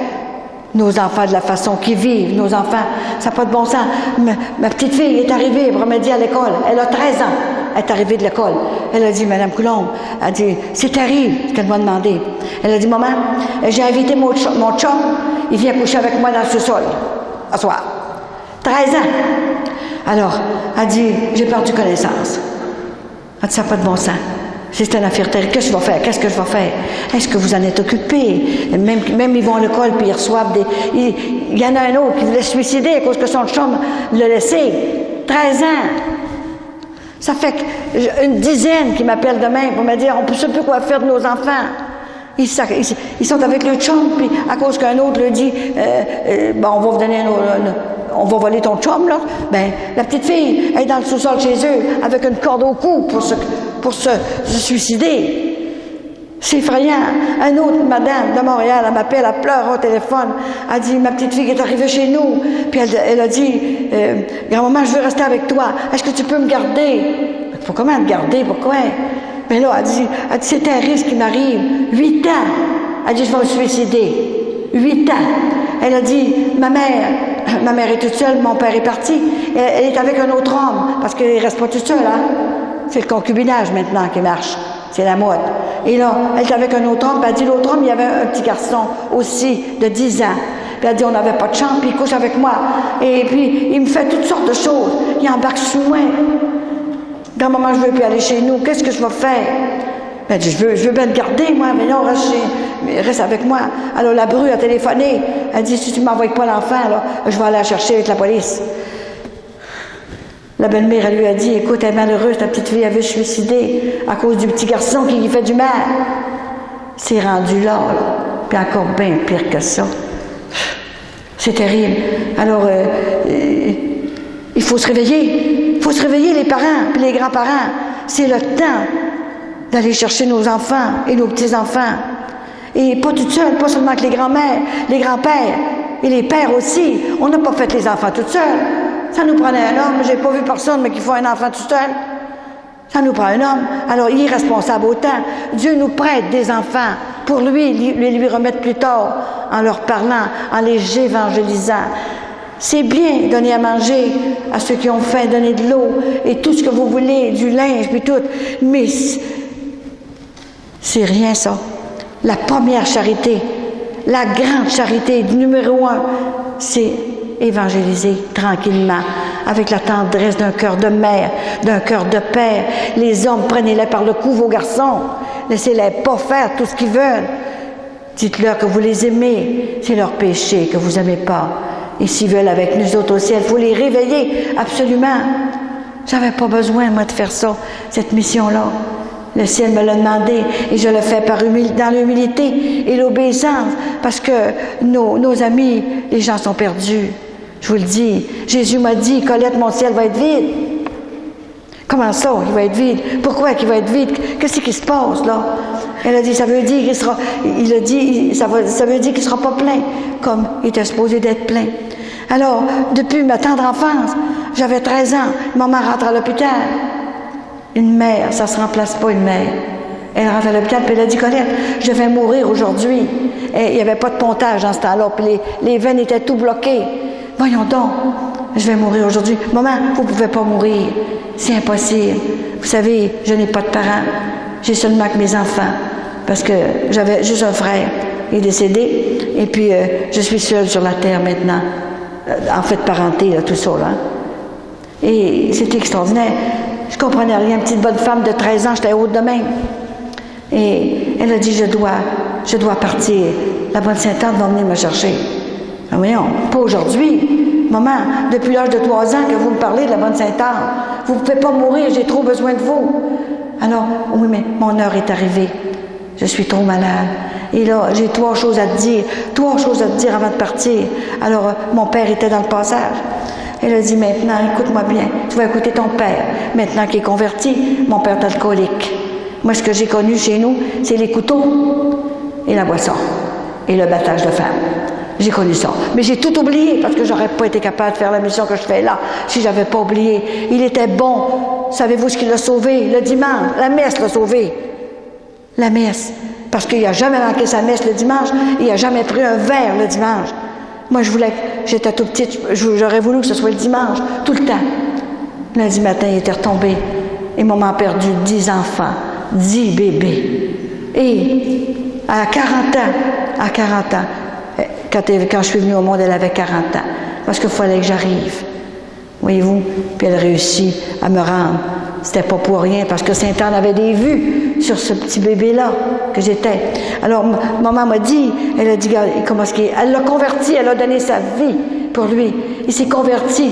Nos enfants, de la façon qu'ils vivent, nos enfants, ça n'a pas de bon sens. Ma petite fille est arrivée, elle m'a dit à l'école, elle a 13 ans, elle est arrivée de l'école. Elle a dit, Madame Coulombe, elle a dit, c'est terrible ce qu'elle m'a demandé. Elle a dit, maman, j'ai invité mon chum, il vient coucher avec moi dans le sous-sol, à soir. 13 ans. Alors, elle a dit, j'ai perdu connaissance. Elle a dit, ça n'a pas de bon sens. C'est une affaire terrible. Qu'est-ce que je vais faire? Qu'est-ce que je vais faire? Est-ce que vous en êtes occupé? Même ils vont à l'école puis ils reçoivent des... Il y en a un autre qui voulait se suicider à cause que son chum l'a laissé. 13 ans. Ça fait une dizaine qui m'appellent demain pour me dire on ne sait plus quoi faire de nos enfants. Ils sont avec le chum, puis à cause qu'un autre leur dit on va vous donner on va voler ton chum, là. Ben, la petite fille est dans le sous-sol chez eux avec une corde au cou pour se suicider. C'est effrayant. Un autre madame de Montréal, elle m'appelle, elle pleure au téléphone. Elle dit, ma petite fille est arrivée chez nous. Puis elle a dit, grand-maman, je veux rester avec toi. Est-ce que tu peux me garder? Faut comment me garder? Pourquoi? Mais là, elle dit, c'est un risque qui m'arrive. 8 ans. Elle dit, je vais me suicider. 8 ans. Elle a dit, ma mère est toute seule, mon père est parti. Elle est avec un autre homme, parce qu'elle ne reste pas toute seule, hein. C'est le concubinage maintenant qui marche. C'est la mode. Et là, elle est avec un autre homme, puis elle dit, l'autre homme, il y avait un petit garçon aussi, de 10 ans. Puis elle dit, on n'avait pas de chambre, puis il couche avec moi. Et puis, il me fait toutes sortes de choses. Il embarque sous moi. Grand-maman, je ne veux plus aller chez nous. Qu'est-ce que je vais faire? Elle dit, je veux bien te garder, moi, mais non, reste avec moi. Alors, la bru a téléphoné. Elle dit, si tu ne m'envoies pas l'enfant, là, je vais aller la chercher avec la police. La belle-mère, elle lui a dit, écoute, elle est malheureuse, ta petite fille avait suicidé à cause du petit garçon qui lui fait du mal. C'est rendu là. Puis encore bien pire que ça. C'est terrible. Alors, il faut se réveiller. Il faut se réveiller, les parents, puis les grands-parents. C'est le temps d'aller chercher nos enfants et nos petits-enfants. Et pas toutes seules, pas seulement que les grands-mères, les grands-pères et les pères aussi. On n'a pas fait les enfants toutes seules. Ça nous prenait un homme, j'ai pas vu personne, mais qui faut un enfant tout seul. Ça nous prend un homme. Alors, il est responsable autant. Dieu nous prête des enfants pour lui remettre plus tard, en leur parlant, en les évangélisant. C'est bien donner à manger à ceux qui ont faim, donner de l'eau et tout ce que vous voulez, du linge, puis tout. Mais c'est rien ça. La première charité, la grande charité, numéro 1, c'est évangéliser tranquillement, avec la tendresse d'un cœur de mère, d'un cœur de père. Les hommes, prenez-les par le cou, vos garçons. Laissez-les pas faire tout ce qu'ils veulent. Dites-leur que vous les aimez. C'est leur péché que vous n'aimez pas. Et s'ils veulent avec nous autres au ciel, il faut les réveiller, absolument. J'avais pas besoin, moi, de faire ça, cette mission-là. Le ciel me l'a demandé et je le fais dans l'humilité et l'obéissance parce que nos amis, les gens sont perdus. Je vous le dis. Jésus m'a dit, Colette, mon ciel va être vide. Comment ça, il va être vide? Pourquoi qu'il va être vide? Qu'est-ce qui se passe, là? Elle a dit, ça veut dire qu'il sera, ça veut dire qu'il sera pas plein, comme il était supposé d'être plein. Alors, depuis ma tendre enfance, j'avais 13 ans, maman rentre à l'hôpital. Une mère, ça se remplace pas une mère. Elle rentre à l'hôpital, puis elle a dit, Colette, je vais mourir aujourd'hui. Et il n'y avait pas de pontage dans ce temps-là, puis les veines étaient tout bloquées. Voyons donc, je vais mourir aujourd'hui. Maman, vous ne pouvez pas mourir. C'est impossible. Vous savez, je n'ai pas de parents. J'ai seulement que mes enfants. Parce que j'avais juste un frère. Il est décédé. Et puis, je suis seule sur la terre maintenant. En fait, parenté, là, tout ça, là. Et c'était extraordinaire. Je comprenais rien. Une petite bonne femme de 13 ans, j'étais haute de même. Et elle a dit, je dois partir. La bonne Sainte-Anne va venir me chercher. Ah, voyons, pas aujourd'hui. Maman, depuis l'âge de 3 ans que vous me parlez de la bonne Sainte-Anne, vous ne pouvez pas mourir, j'ai trop besoin de vous. Alors, oui, mais mon heure est arrivée. Je suis trop malade. Et là, j'ai 3 choses à te dire. 3 choses à te dire avant de partir. Alors, mon père était dans le passage. Elle a dit, maintenant, écoute-moi bien. Tu vas écouter ton père. Maintenant qu'il est converti, mon père est alcoolique. Moi, ce que j'ai connu chez nous, c'est les couteaux et la boisson et le battage de femmes. J'ai connu ça. Mais j'ai tout oublié parce que j'aurais pas été capable de faire la mission que je fais là si j'avais pas oublié. Il était bon. Savez-vous ce qui l'a sauvé? Le dimanche. La messe l'a sauvé. La messe. Parce qu'il n'a jamais manqué sa messe le dimanche. Il n'a jamais pris un verre le dimanche. Moi, j'étais tout petite, j'aurais voulu que ce soit le dimanche, tout le temps. Lundi matin, il était retombé. Et maman a perdu 10 enfants, 10 bébés. Et à 40 ans, quand je suis venue au monde, elle avait 40 ans. Parce qu'il fallait que j'arrive. Voyez-vous? Puis elle réussit à me rendre. C'était pas pour rien, parce que Sainte-Anne avait des vues sur ce petit bébé-là que j'étais. Alors, maman m'a dit, elle a dit, comment est-ce qu'il est? Elle l'a converti, elle a donné sa vie pour lui. Il s'est converti.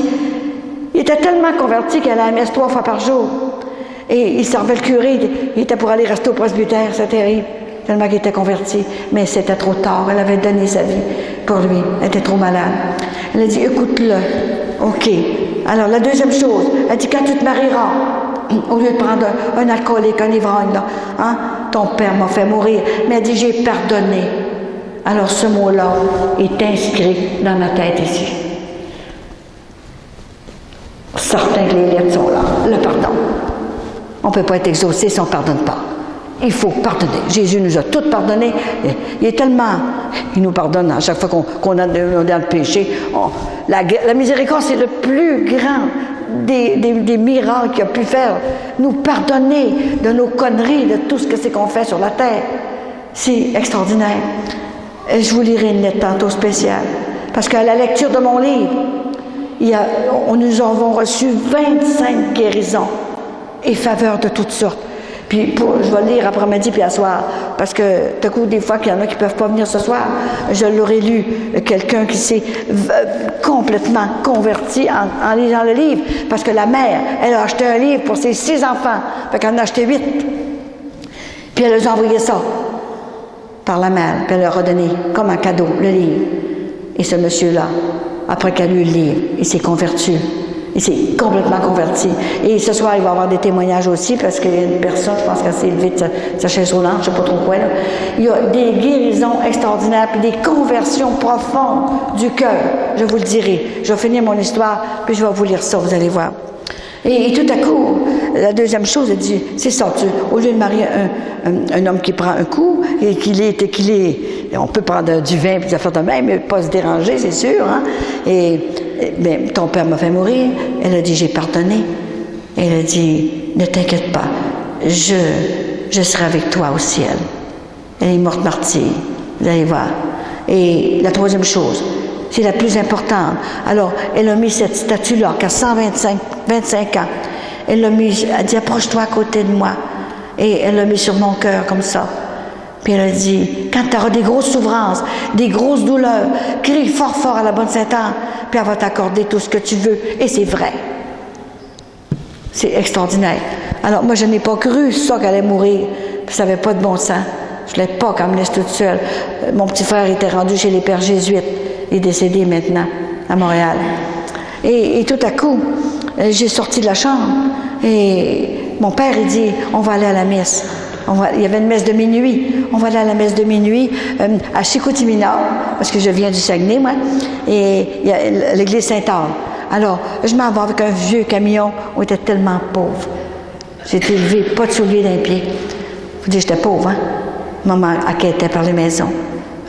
Il était tellement converti qu'elle allait à la messe 3 fois par jour. Et il servait le curé, il était pour aller rester au presbytère, c'est terrible. Tellement qu'il était converti. Mais c'était trop tard, elle avait donné sa vie pour lui. Elle était trop malade. Elle a dit, écoute-le. OK. Alors, la deuxième chose, elle dit, quand tu te marieras, au lieu de prendre un alcoolique, un ivrogne, là, hein, ton père m'a fait mourir, mais elle dit, j'ai pardonné. Alors, ce mot-là est inscrit dans ma tête ici. Certains que les lettres sont là. Le pardon. On ne peut pas être exaucé si on ne pardonne pas. Il faut pardonner. Jésus nous a tous pardonné. Il est tellement... Il nous pardonne à chaque fois qu'on a dans le péché. La miséricorde, c'est le plus grand des miracles qu'il a pu faire. Nous pardonner de nos conneries, de tout ce que c'est qu'on fait sur la terre. C'est extraordinaire. Et je vous lirai une lettre tantôt spéciale. Parce qu'à la lecture de mon livre, nous avons reçu 25 guérisons et faveurs de toutes sortes. Puis je vais le lire après-midi puis à soir, parce que tout coup, des fois, qu'il y en a qui ne peuvent pas venir ce soir, je l'aurais lu, quelqu'un qui s'est complètement converti en lisant le livre, parce que la mère, elle a acheté un livre pour ses 6 enfants, fait qu'elle en a acheté 8. Puis elle a envoyé ça par la mère, puis elle leur a donné comme un cadeau le livre. Et ce monsieur-là, après qu'elle a lu le livre, il s'est converti. Il s'est complètement converti. Et ce soir, il va y avoir des témoignages aussi, parce qu'il y a une personne, je pense qu'elle s'est levée de sa chaise roulante, je ne sais pas trop quoi, là. Il y a des guérisons extraordinaires, puis des conversions profondes du cœur. Je vous le dirai. Je vais finir mon histoire, puis je vais vous lire ça, vous allez voir. Et tout à coup, la deuxième chose, elle dit, c'est ça, au lieu de marier un homme qui prend un coup, et qu'il est, on peut prendre du vin et des affaires de même, mais pas se déranger, c'est sûr, hein. Mais ton père m'a fait mourir. Elle a dit, j'ai pardonné. Elle a dit, ne t'inquiète pas, je serai avec toi au ciel. Elle est morte martyre, vous allez voir. Et la troisième chose, c'est la plus importante. Alors, elle a mis cette statue-là, qui a 25 ans. Elle l'a mis, elle a dit, approche-toi à côté de moi. Et elle l'a mis sur mon cœur, comme ça. Puis elle a dit, quand tu auras des grosses souffrances, des grosses douleurs, crie fort, fort à la bonne Sainte-Anne, puis elle va t'accorder tout ce que tu veux. Et c'est vrai. C'est extraordinaire. Alors, moi, je n'ai pas cru ça qu'elle allait mourir. Puis ça n'avait pas de bon sens. Je ne l'ai pas qu'elle me laisse toute seule. Mon petit frère était rendu chez les pères jésuites. Il est décédé maintenant, à Montréal. Et tout à coup, j'ai sorti de la chambre. Et mon père, il dit, on va aller à la messe. Il y avait une messe de minuit. On va aller à la messe de minuit à Chicoutimi-Nord, parce que je viens du Saguenay, moi. Et il y a l'église Sainte-Anne. Alors, je m'en vais avec un vieux camion. On était tellement pauvres. J'étais élevée, pas de souliers d'un pied. Faut dire que j'étais pauvre, hein? Maman enquêtait par les maisons.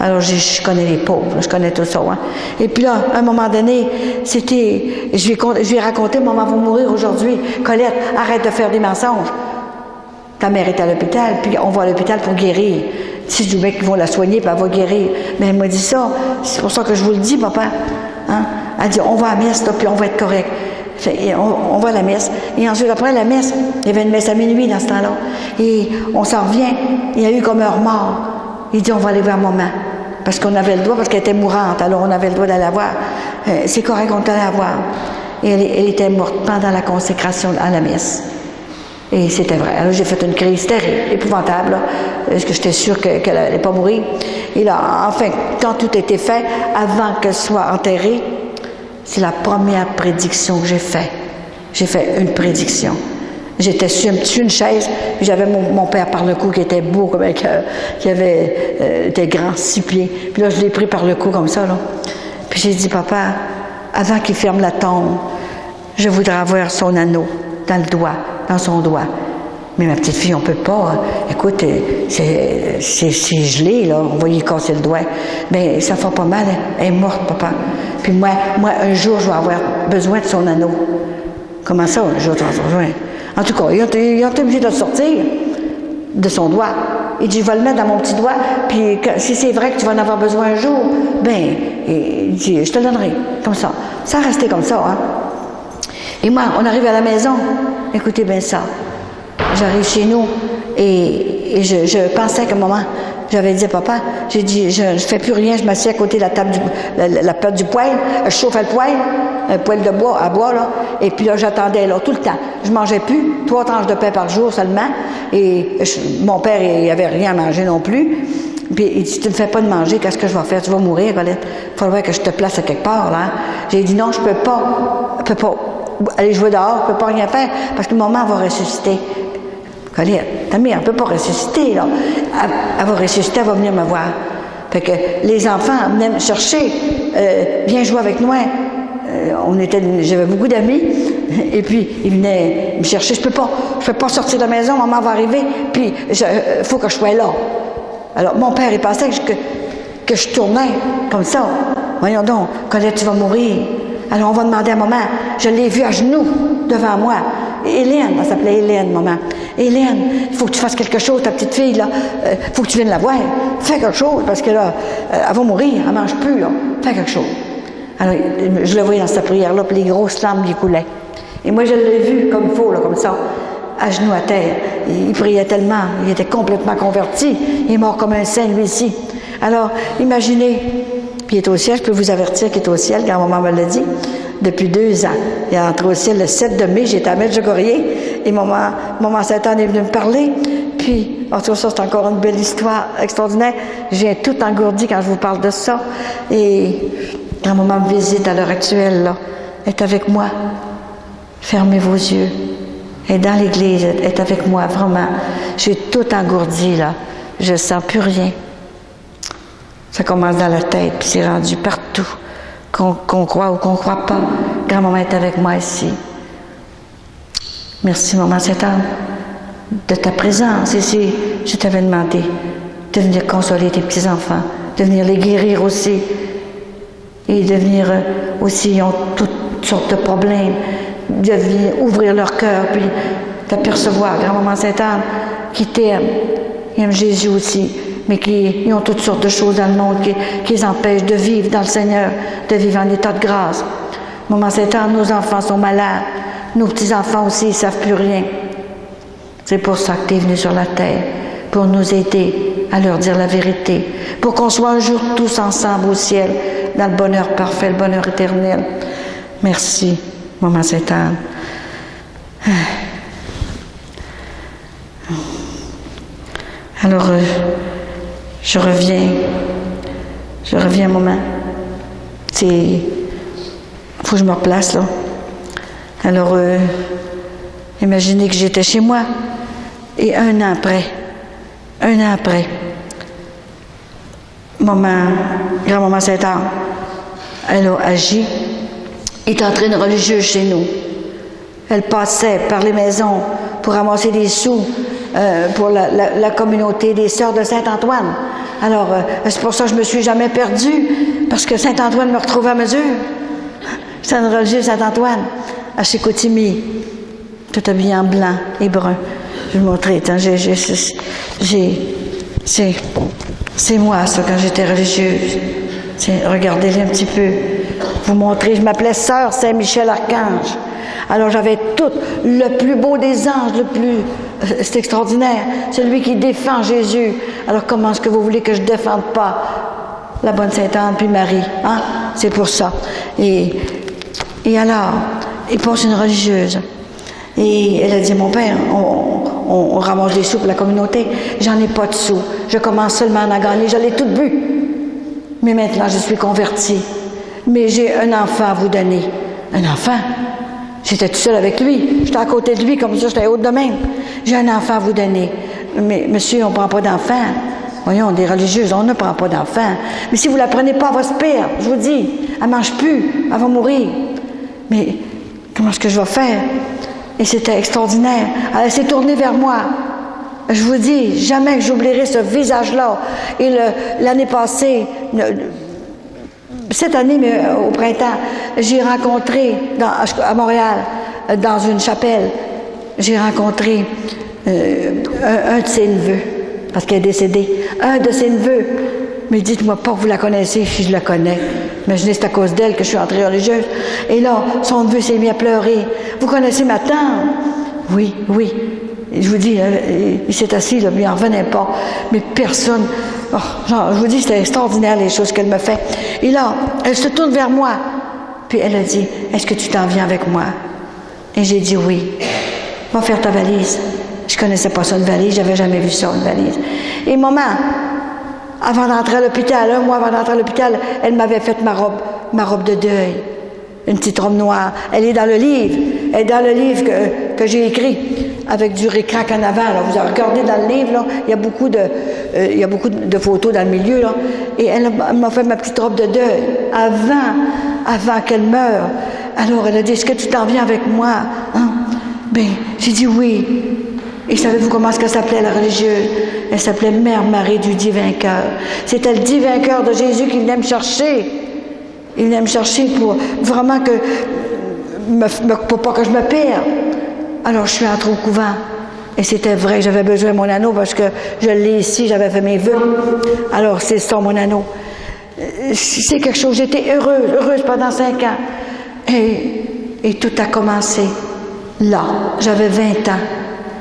Alors, je connais les pauvres, je connais tout ça, hein? Et puis là, à un moment donné, c'était... Je lui ai raconté, maman va mourir aujourd'hui. Colette, arrête de faire des mensonges. Ta mère est à l'hôpital, puis on va à l'hôpital pour guérir. Si je dis qu'ils vont la soigner, puis elle va guérir. Mais elle m'a dit ça. C'est pour ça que je vous le dis, papa. Hein? Elle dit, on va à la messe, là, puis on va être correct. On va à la messe. Et ensuite, après la messe, il y avait une messe à minuit dans ce temps-là. Et on s'en revient. Il y a eu comme un remords. Il dit, on va aller voir maman. Parce qu'on avait le droit, parce qu'elle était mourante. Alors, on avait le droit d'aller la voir. C'est correct, on allait la voir. Et elle était morte pendant la consécration à la messe. Et c'était vrai. Alors, j'ai fait une crise terrible, épouvantable, là, parce que j'étais sûre qu'elle n'allait pas mourir. Et là, enfin, quand tout était fait, avant qu'elle soit enterrée, c'est la première prédiction que j'ai faite. J'ai fait une prédiction. J'étais sur une chaise, puis j'avais mon père par le cou qui était beau, qui était grand, 6 pieds. Puis là, je l'ai pris par le cou comme ça, là. Puis j'ai dit, papa, avant qu'il ferme la tombe, je voudrais avoir son anneau dans le doigt, dans son doigt. Mais ma petite fille, on peut pas. Écoute, c'est gelé, là. On va y casser le doigt. Mais ça fait pas mal. Elle est morte, papa. Puis moi, un jour, je vais avoir besoin de son anneau. Comment ça, un jour, tu vas avoir besoin? En tout cas, ils ont été obligés de le sortir de son doigt. Il dit, je vais le mettre dans mon petit doigt, puis si c'est vrai que tu vas en avoir besoin un jour, ben, il dit, je te le donnerai. Comme ça. Ça a resté comme ça, hein. Et moi, on arrive à la maison. Écoutez bien ça. J'arrive chez nous et je pensais qu'à un moment, j'avais dit à papa, j'ai dit, je ne fais plus rien, je m'assieds à côté de la table, la perte du poêle, je chauffais le poêle, un poêle de bois, à bois, là, et puis là, j'attendais, là, tout le temps. Je mangeais plus, 3 tranches de pain par jour seulement, et mon père, il n'avait rien à manger non plus. Puis il dit, tu ne fais pas de manger, qu'est-ce que je vais faire? Tu vas mourir, Colette. Il faudrait que je te place à quelque part, là. J'ai dit, non, je peux pas aller jouer dehors, je peux pas rien faire, parce que maman va ressusciter. Colette, ta mère, elle ne peut pas ressusciter, là. Elle va ressusciter, elle va venir me voir. Fait que les enfants venaient me chercher, viens jouer avec moi. J'avais beaucoup d'amis, et puis ils venaient me chercher. Je peux pas sortir de la maison, maman va arriver, puis il faut que je sois là. Alors, mon père, il pensait que je tournais comme ça. Voyons donc, Colette, tu vas mourir. Alors, on va demander à maman. Je l'ai vue à genoux devant moi. Hélène, elle s'appelait Hélène, maman. Hélène, il faut que tu fasses quelque chose, ta petite fille, là. Il faut que tu viennes la voir. Fais quelque chose, parce que là, elle va mourir, elle ne mange plus, là. Fais quelque chose. Alors, je le voyais dans sa prière-là, puis les grosses larmes lui coulaient. Et moi, je l'ai vu comme il faut, là, comme ça, à genoux à terre. Il priait tellement, il était complètement converti. Il est mort comme un saint, lui aussi. Alors, imaginez, puis il est au ciel, je peux vous avertir qu'il est au ciel, quand maman me l'a dit, depuis 2 ans. Il est entré au ciel le 7 de mai, j'étais à Medjugorje, et maman Sainte-Anne est venue me parler, puis, en tout cas, ça, c'est encore une belle histoire extraordinaire. Je viens tout engourdi quand je vous parle de ça, et quand maman me visite à l'heure actuelle, là, elle est avec moi. Fermez vos yeux. Elle est dans l'église, elle est avec moi, vraiment. Je suis tout engourdie, là. Je sens plus rien. Ça commence dans la tête, puis c'est rendu partout. Qu'on croit ou qu'on croit pas. Grand-maman est avec moi ici. Merci, Maman Sainte-Anne, de ta présence ici. Je t'avais demandé de venir consoler tes petits-enfants, de venir les guérir aussi, et de venir aussi, ils ont toutes sortes de problèmes, de venir ouvrir leur cœur, puis d'apercevoir, Grand-Maman Sainte-Anne, qui t'aime, ils aiment Jésus aussi, mais ils ont toutes sortes de choses dans le monde qui les empêchent de vivre dans le Seigneur, de vivre en état de grâce. Maman Sainte-Anne, nos enfants sont malades, nos petits-enfants aussi, ils ne savent plus rien. C'est pour ça que tu es venu sur la terre, pour nous aider à leur dire la vérité, pour qu'on soit un jour tous ensemble au ciel, dans le bonheur parfait, le bonheur éternel. Merci, Maman Sainte-Anne. Alors, je reviens, maman. Faut que je me replace, là. Alors, imaginez que j'étais chez moi, et un an après, Grand-Maman Sainte-Anne, elle a agi, est entrée une religieuse chez nous. Elle passait par les maisons pour ramasser des sous pour la communauté des Sœurs de Saint-Antoine. Alors, c'est pour ça que je ne me suis jamais perdue, parce que Saint-Antoine me retrouvait à mesure. C'est une religieuse Saint-Antoine, à Chicoutimi, tout habillée en blanc et brun. Je vais vous montrer, c'est moi, ça, quand j'étais religieuse. Regardez-les un petit peu. Vous montrer, je m'appelais Sœur Saint-Michel-Archange. Alors j'avais tout, le plus beau des anges, c'est extraordinaire, celui qui défend Jésus. Alors comment est-ce que vous voulez que je ne défende pas la bonne Sainte-Anne puis Marie, hein? C'est pour ça. Et alors, il passe une religieuse. Et elle a dit, mon père, on ramasse des sous pour la communauté. J'en ai pas de sous. Je commence seulement à en gagner. Je l'ai tout bu. Mais maintenant, je suis convertie. Mais j'ai un enfant à vous donner. Un enfant? J'étais tout seul avec lui. J'étais à côté de lui, comme ça, j'étais haute de même. J'ai un enfant à vous donner. Mais monsieur, on ne prend pas d'enfant. Voyons, des religieuses, on ne prend pas d'enfant. Mais si vous ne la prenez pas, elle va se perdre. Je vous dis, elle ne mange plus. Elle va mourir. Mais comment est-ce que je vais faire? Et c'était extraordinaire. Elle s'est tournée vers moi. Je vous dis, jamais que j'oublierai ce visage-là. Et l'année passée, cette année, mais au printemps, j'ai rencontré à Montréal, dans une chapelle, j'ai rencontré un de ses neveux, parce qu'elle est décédée. Un de ses neveux. Mais dites-moi pas que vous la connaissez, si je la connais. Imaginez, c'est à cause d'elle que je suis entrée religieuse. Et là, son neveu s'est mis à pleurer. Vous connaissez ma tante? Oui, oui. Et je vous dis, il s'est assis, là, mais il n'en revenait pas. Mais personne... Oh, genre, je vous dis, c'était extraordinaire les choses qu'elle me fait. Et là, elle se tourne vers moi. Puis elle a dit, est-ce que tu t'en viens avec moi? Et j'ai dit oui. Va faire ta valise. Je connaissais pas ça, une valise. J'avais jamais vu ça, une valise. Et maman, avant d'entrer à l'hôpital, un mois avant d'entrer à l'hôpital, elle m'avait fait ma robe de deuil. Une petite robe noire. Elle est dans le livre. Elle est dans le livre que j'ai écrit, avec du récrac en avant. Là. Vous regardez dans le livre, là, il y a beaucoup de photos dans le milieu. Là, et elle m'a fait ma petite robe de deuil avant qu'elle meure. Alors elle a dit, est-ce que tu t'en viens avec moi? Hein? Ben, j'ai dit oui. Et savez-vous comment est-ce qu'elle s'appelait, la religieuse? Elle s'appelait Mère Marie du Divin Cœur. C'était le Divin Cœur de Jésus qui venait me chercher. Il venait me chercher pour vraiment pour pas que je me perde. Alors je suis entrée au couvent. Et c'était vrai, j'avais besoin de mon anneau parce que je l'ai ici, j'avais fait mes vœux. Alors c'est ça, mon anneau. C'est quelque chose, j'étais heureuse pendant 5 ans. Et tout a commencé là. J'avais 20 ans.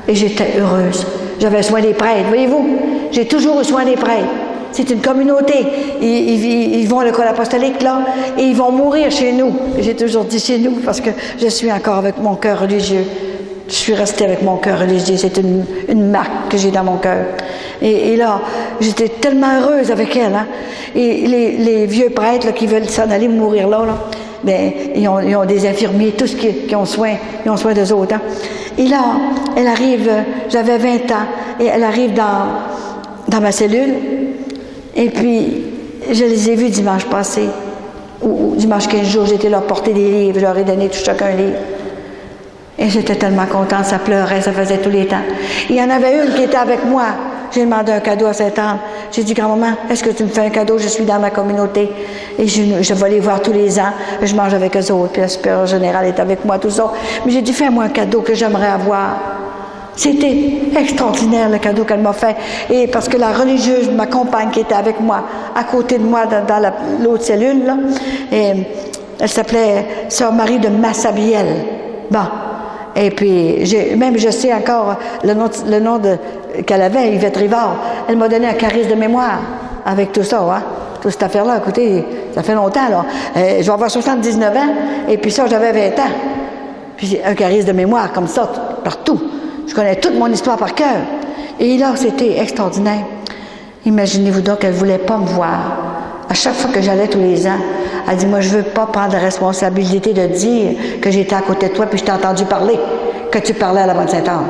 Et j'étais heureuse. J'avais soin des prêtres, voyez-vous? J'ai toujours eu soin des prêtres. C'est une communauté. Ils vont à l'école apostolique, là, et ils vont mourir chez nous. J'ai toujours dit chez nous, parce que je suis encore avec mon cœur religieux. Je suis restée avec mon cœur religieux. C'est une marque que j'ai dans mon cœur. Et là, j'étais tellement heureuse avec elle. Hein? Et les vieux prêtres là, qui veulent s'en aller mourir là, ben, ils ont des infirmiers, tous qui ont soin, ils ont soin d'eux autres. Hein? Et là, elle arrive, j'avais 20 ans, et elle arrive dans ma cellule, et puis je les ai vus dimanche passé, ou dimanche 15 jours, j'étais là porter des livres, je leur ai donné tout chacun un livre. Et j'étais tellement contente, ça pleurait, ça faisait tous les temps. Il y en avait une qui était avec moi. J'ai demandé un cadeau à Sainte-Anne. J'ai dit, grand-maman, est-ce que tu me fais un cadeau? Je suis dans ma communauté. Et je vais les voir tous les ans. Je mange avec eux autres. Puis la supérieure générale est avec moi, tout ça. Mais j'ai dit, fais-moi un cadeau que j'aimerais avoir. C'était extraordinaire le cadeau qu'elle m'a fait. Et parce que la religieuse, ma compagne qui était avec moi, à côté de moi dans l'autre cellule, là, et elle s'appelait Sœur Marie de Massabielle. Bon. Et puis, je sais encore le nom qu'elle avait, Yvette Rivard. Elle m'a donné un charisme de mémoire avec tout ça, hein. Toute cette affaire-là, écoutez, ça fait longtemps, là. Je vais avoir 79 ans, et puis ça, j'avais 20 ans. Puis un charisme de mémoire comme ça, partout. Je connais toute mon histoire par cœur. Et là, c'était extraordinaire. Imaginez-vous donc qu'elle ne voulait pas me voir. À chaque fois que j'allais tous les ans, elle dit, moi, je ne veux pas prendre la responsabilité de dire que j'étais à côté de toi puis je t'ai entendu parler, que tu parlais à la Bonne Sainte-Anne.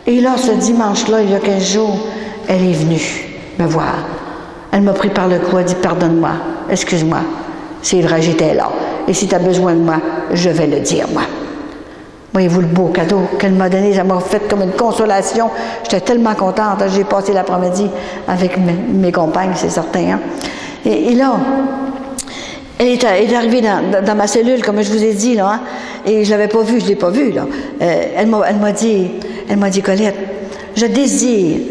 Et là, ce dimanche-là, il y a 15 jours, elle est venue me voir. Elle m'a pris par le cou, elle dit, pardonne-moi, excuse-moi, c'est vrai, j'étais là. Et si tu as besoin de moi, je vais le dire, moi. Voyez-vous le beau cadeau qu'elle m'a donné, ça m'a fait comme une consolation. J'étais tellement contente. J'ai passé l'après-midi avec mes compagnes, c'est certain. Hein? Et là, elle est arrivée dans ma cellule, comme je vous ai dit, là, hein? Et je l'avais pas vue, je l'ai pas vue, là. Elle m'a dit, Colette, je désire,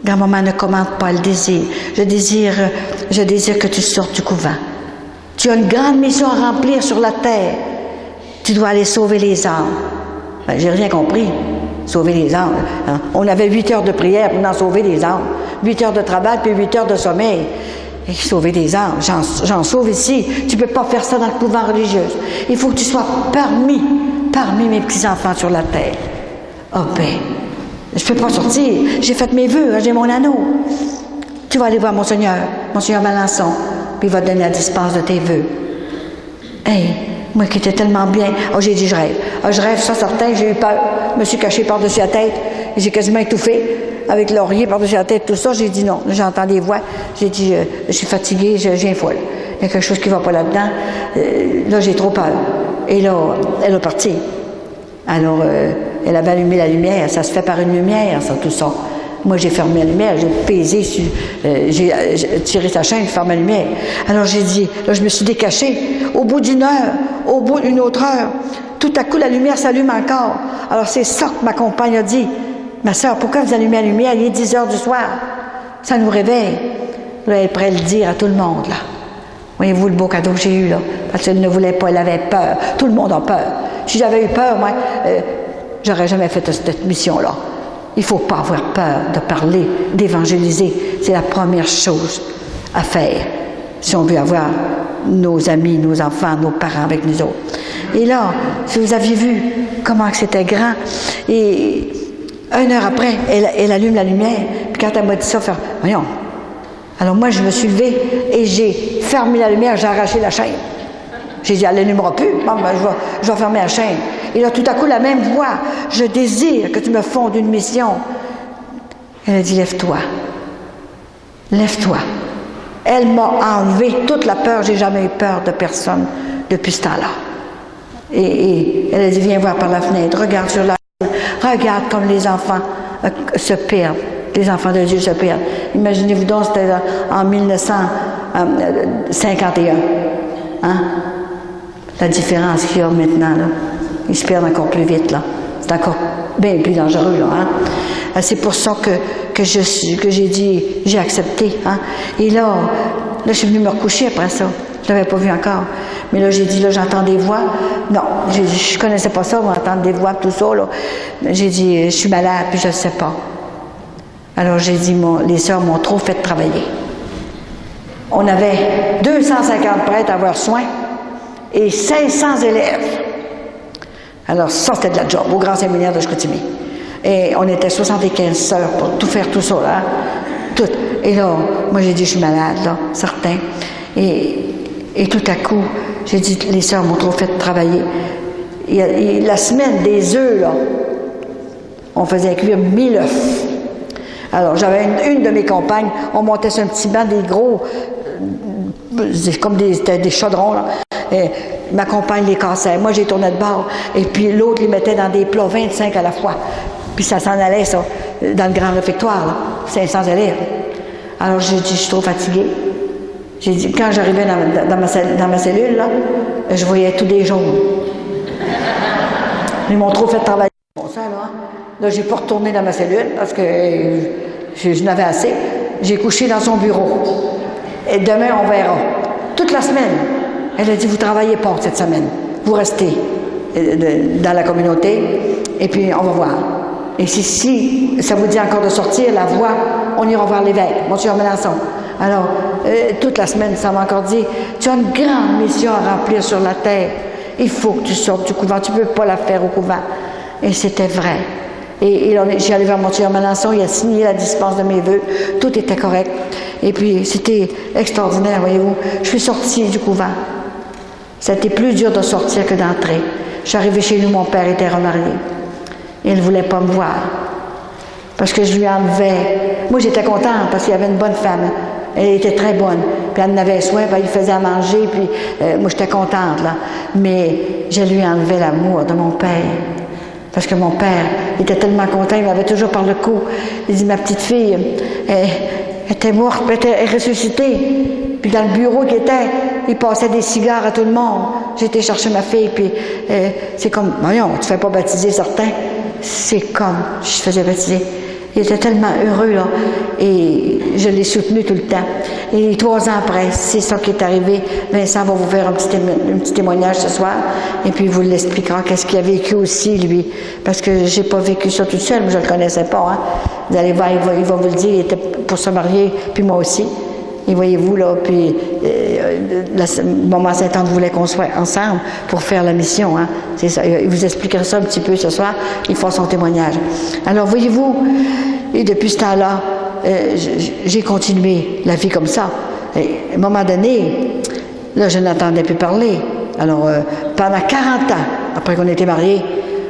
grand-maman ne commente pas le désir, je désire que tu sortes du couvent. Tu as une grande mission à remplir sur la terre. Tu dois aller sauver les âmes. Ben, j'ai rien compris. Sauver les âmes. Hein? On avait 8 heures de prière pour en sauver les âmes. 8 heures de travail, puis 8 heures de sommeil. Et sauver des âmes. J'en sauve ici. Tu ne peux pas faire ça dans le couvent religieux. Il faut que tu sois parmi mes petits-enfants sur la terre. Ah ben, je ne peux pas sortir. J'ai fait mes vœux, hein, j'ai mon anneau. Tu vas aller voir Monseigneur Melançon, puis il va te donner la dispense de tes vœux. Hey! Moi qui étais tellement bien. Oh, j'ai dit, je rêve. Oh, je rêve, ça, certain, j'ai eu peur. Je me suis caché par-dessus la tête. J'ai quasiment étouffé avec l'oreiller par-dessus la tête, tout ça. J'ai dit non. J'entends des voix. J'ai dit, je suis fatiguée, je viens folle. Il y a quelque chose qui ne va pas là-dedans. Là, j'ai trop peur. Et là, elle est partie. Alors, elle avait allumé la lumière. Ça se fait par une lumière, ça, tout ça. Moi, j'ai fermé la lumière, j'ai pesé sur... j'ai tiré sa chaîne, fermé la lumière. Alors, j'ai dit... Là, je me suis décachée. Au bout d'une heure, au bout d'une autre heure, tout à coup, la lumière s'allume encore. Alors, c'est ça que ma compagne a dit. Ma sœur, pourquoi vous allumez la lumière? Il est 10 heures du soir. Ça nous réveille. Là, elle est prête à le dire à tout le monde, là. Voyez-vous le beau cadeau que j'ai eu, là? Parce qu'elle ne voulait pas, elle avait peur. Tout le monde a peur. Si j'avais eu peur, moi, j'aurais jamais fait cette mission-là. Il ne faut pas avoir peur de parler, d'évangéliser. C'est la première chose à faire si on veut avoir nos amis, nos enfants, nos parents avec nous autres. Et là, si vous aviez vu comment c'était grand, et 1 heure après, elle allume la lumière, puis quand elle m'a dit ça, voyons. Alors moi, je me suis levée et j'ai fermé la lumière, j'ai arraché la chaîne. J'ai dit, elle n'allumera plus. Bon, ben, je vais fermer la chaîne. Et là, tout à coup, la même voix, je désire que tu me fondes une mission. Elle a dit, lève-toi. Lève-toi. Elle m'a enlevé toute la peur. J'ai jamais eu peur de personne depuis ce temps-là. Et elle a dit, viens voir par la fenêtre, regarde sur la rue, regarde comme les enfants se perdent. Les enfants de Dieu se perdent. Imaginez-vous donc, c'était en 1951. Hein? La différence qu'il y a maintenant, là. Ils se perdent encore plus vite, là. C'est encore bien plus dangereux, là. Hein? C'est pour ça que j'ai dit, j'ai accepté. Hein? Et là, je suis venue me recoucher après ça. Je ne l'avais pas vu encore. Mais là, j'ai dit, là, j'entends des voix. Non, j'ai dit, je ne connaissais pas ça, entendre des voix, tout ça, là. J'ai dit, je suis malade, puis je ne sais pas. Alors, j'ai dit, les sœurs m'ont trop fait travailler. On avait 250 prêtres à avoir soin et 500 élèves. Alors, ça, c'était de la job, au grand séminaire de Chicoutimi. Et on était 75 sœurs pour tout faire, tout ça, là. Tout. Et là, moi, j'ai dit, je suis malade, là, certain. Et tout à coup, j'ai dit, les sœurs m'ont trop fait travailler. Et la semaine des œufs, là, on faisait cuire 1000 œufs. Alors, j'avais une de mes compagnes, on montait sur un petit banc, des gros, comme des chaudrons, là. ma compagne les cassait. Moi, j'ai tourné de bord. Et puis l'autre les mettait dans des plats 25 à la fois. Puis ça s'en allait, ça, dans le grand réfectoire, là, 500 élèves. Alors j'ai dit, je suis trop fatiguée. J'ai dit, quand j'arrivais dans ma cellule, là, je voyais tous des jaunes. Ils m'ont trop fait travailler. Bon, ça, là, j'ai pas retourné dans ma cellule parce que je n'avais assez. J'ai couché dans son bureau. Et demain, on verra. Toute la semaine, elle a dit, vous travaillez pas cette semaine. Vous restez dans la communauté et puis on va voir. Et si ça vous dit encore de sortir, la voix, on ira voir l'évêque, Monseigneur Melançon. Alors, toute la semaine, ça m'a encore dit, tu as une grande mission à remplir sur la terre. Il faut que tu sortes du couvent. Tu ne peux pas la faire au couvent. Et c'était vrai. Et j'ai allé vers Monseigneur Melançon, il a signé la dispense de mes vœux. Tout était correct. Et puis, c'était extraordinaire, voyez-vous. Je suis sortie du couvent. C'était plus dur de sortir que d'entrer. Je suis arrivée chez nous, mon père était remarié. Il ne voulait pas me voir. Parce que je lui enlevais. Moi, j'étais contente parce qu'il y avait une bonne femme. Elle était très bonne. Puis elle en avait soin, puis il faisait à manger, puis moi, j'étais contente, là. Mais je lui enlevais l'amour de mon père. Parce que mon père était tellement content, il m'avait toujours par le cou. Il dit, ma petite fille, elle était morte, elle était ressuscitée. Puis dans le bureau qu'il était, il passait des cigares à tout le monde. J'étais chercher ma fille, puis c'est comme, voyons, tu ne fais pas baptiser certains. C'est comme je faisais baptiser. Il était tellement heureux, là, et je l'ai soutenu tout le temps. Et 3 ans après, c'est ça qui est arrivé. Vincent va vous faire un petit témoignage ce soir, et puis il vous l'expliquera qu'est-ce qu'il a vécu aussi, lui. Parce que j'ai pas vécu ça toute seule, moi je le connaissais pas, hein. Vous allez voir, il va vous le dire, il était pour se marier, puis moi aussi. Et voyez-vous, là, puis Maman Sainte-Anne voulait qu'on soit ensemble pour faire la mission, hein. C'est ça. Il vous expliquera ça un petit peu ce soir. Il fera son témoignage. Alors, voyez-vous, et depuis ce temps-là, j'ai continué la vie comme ça. Et à un moment donné, là, je n'entendais plus parler. Alors, pendant 40 ans, après qu'on était mariés,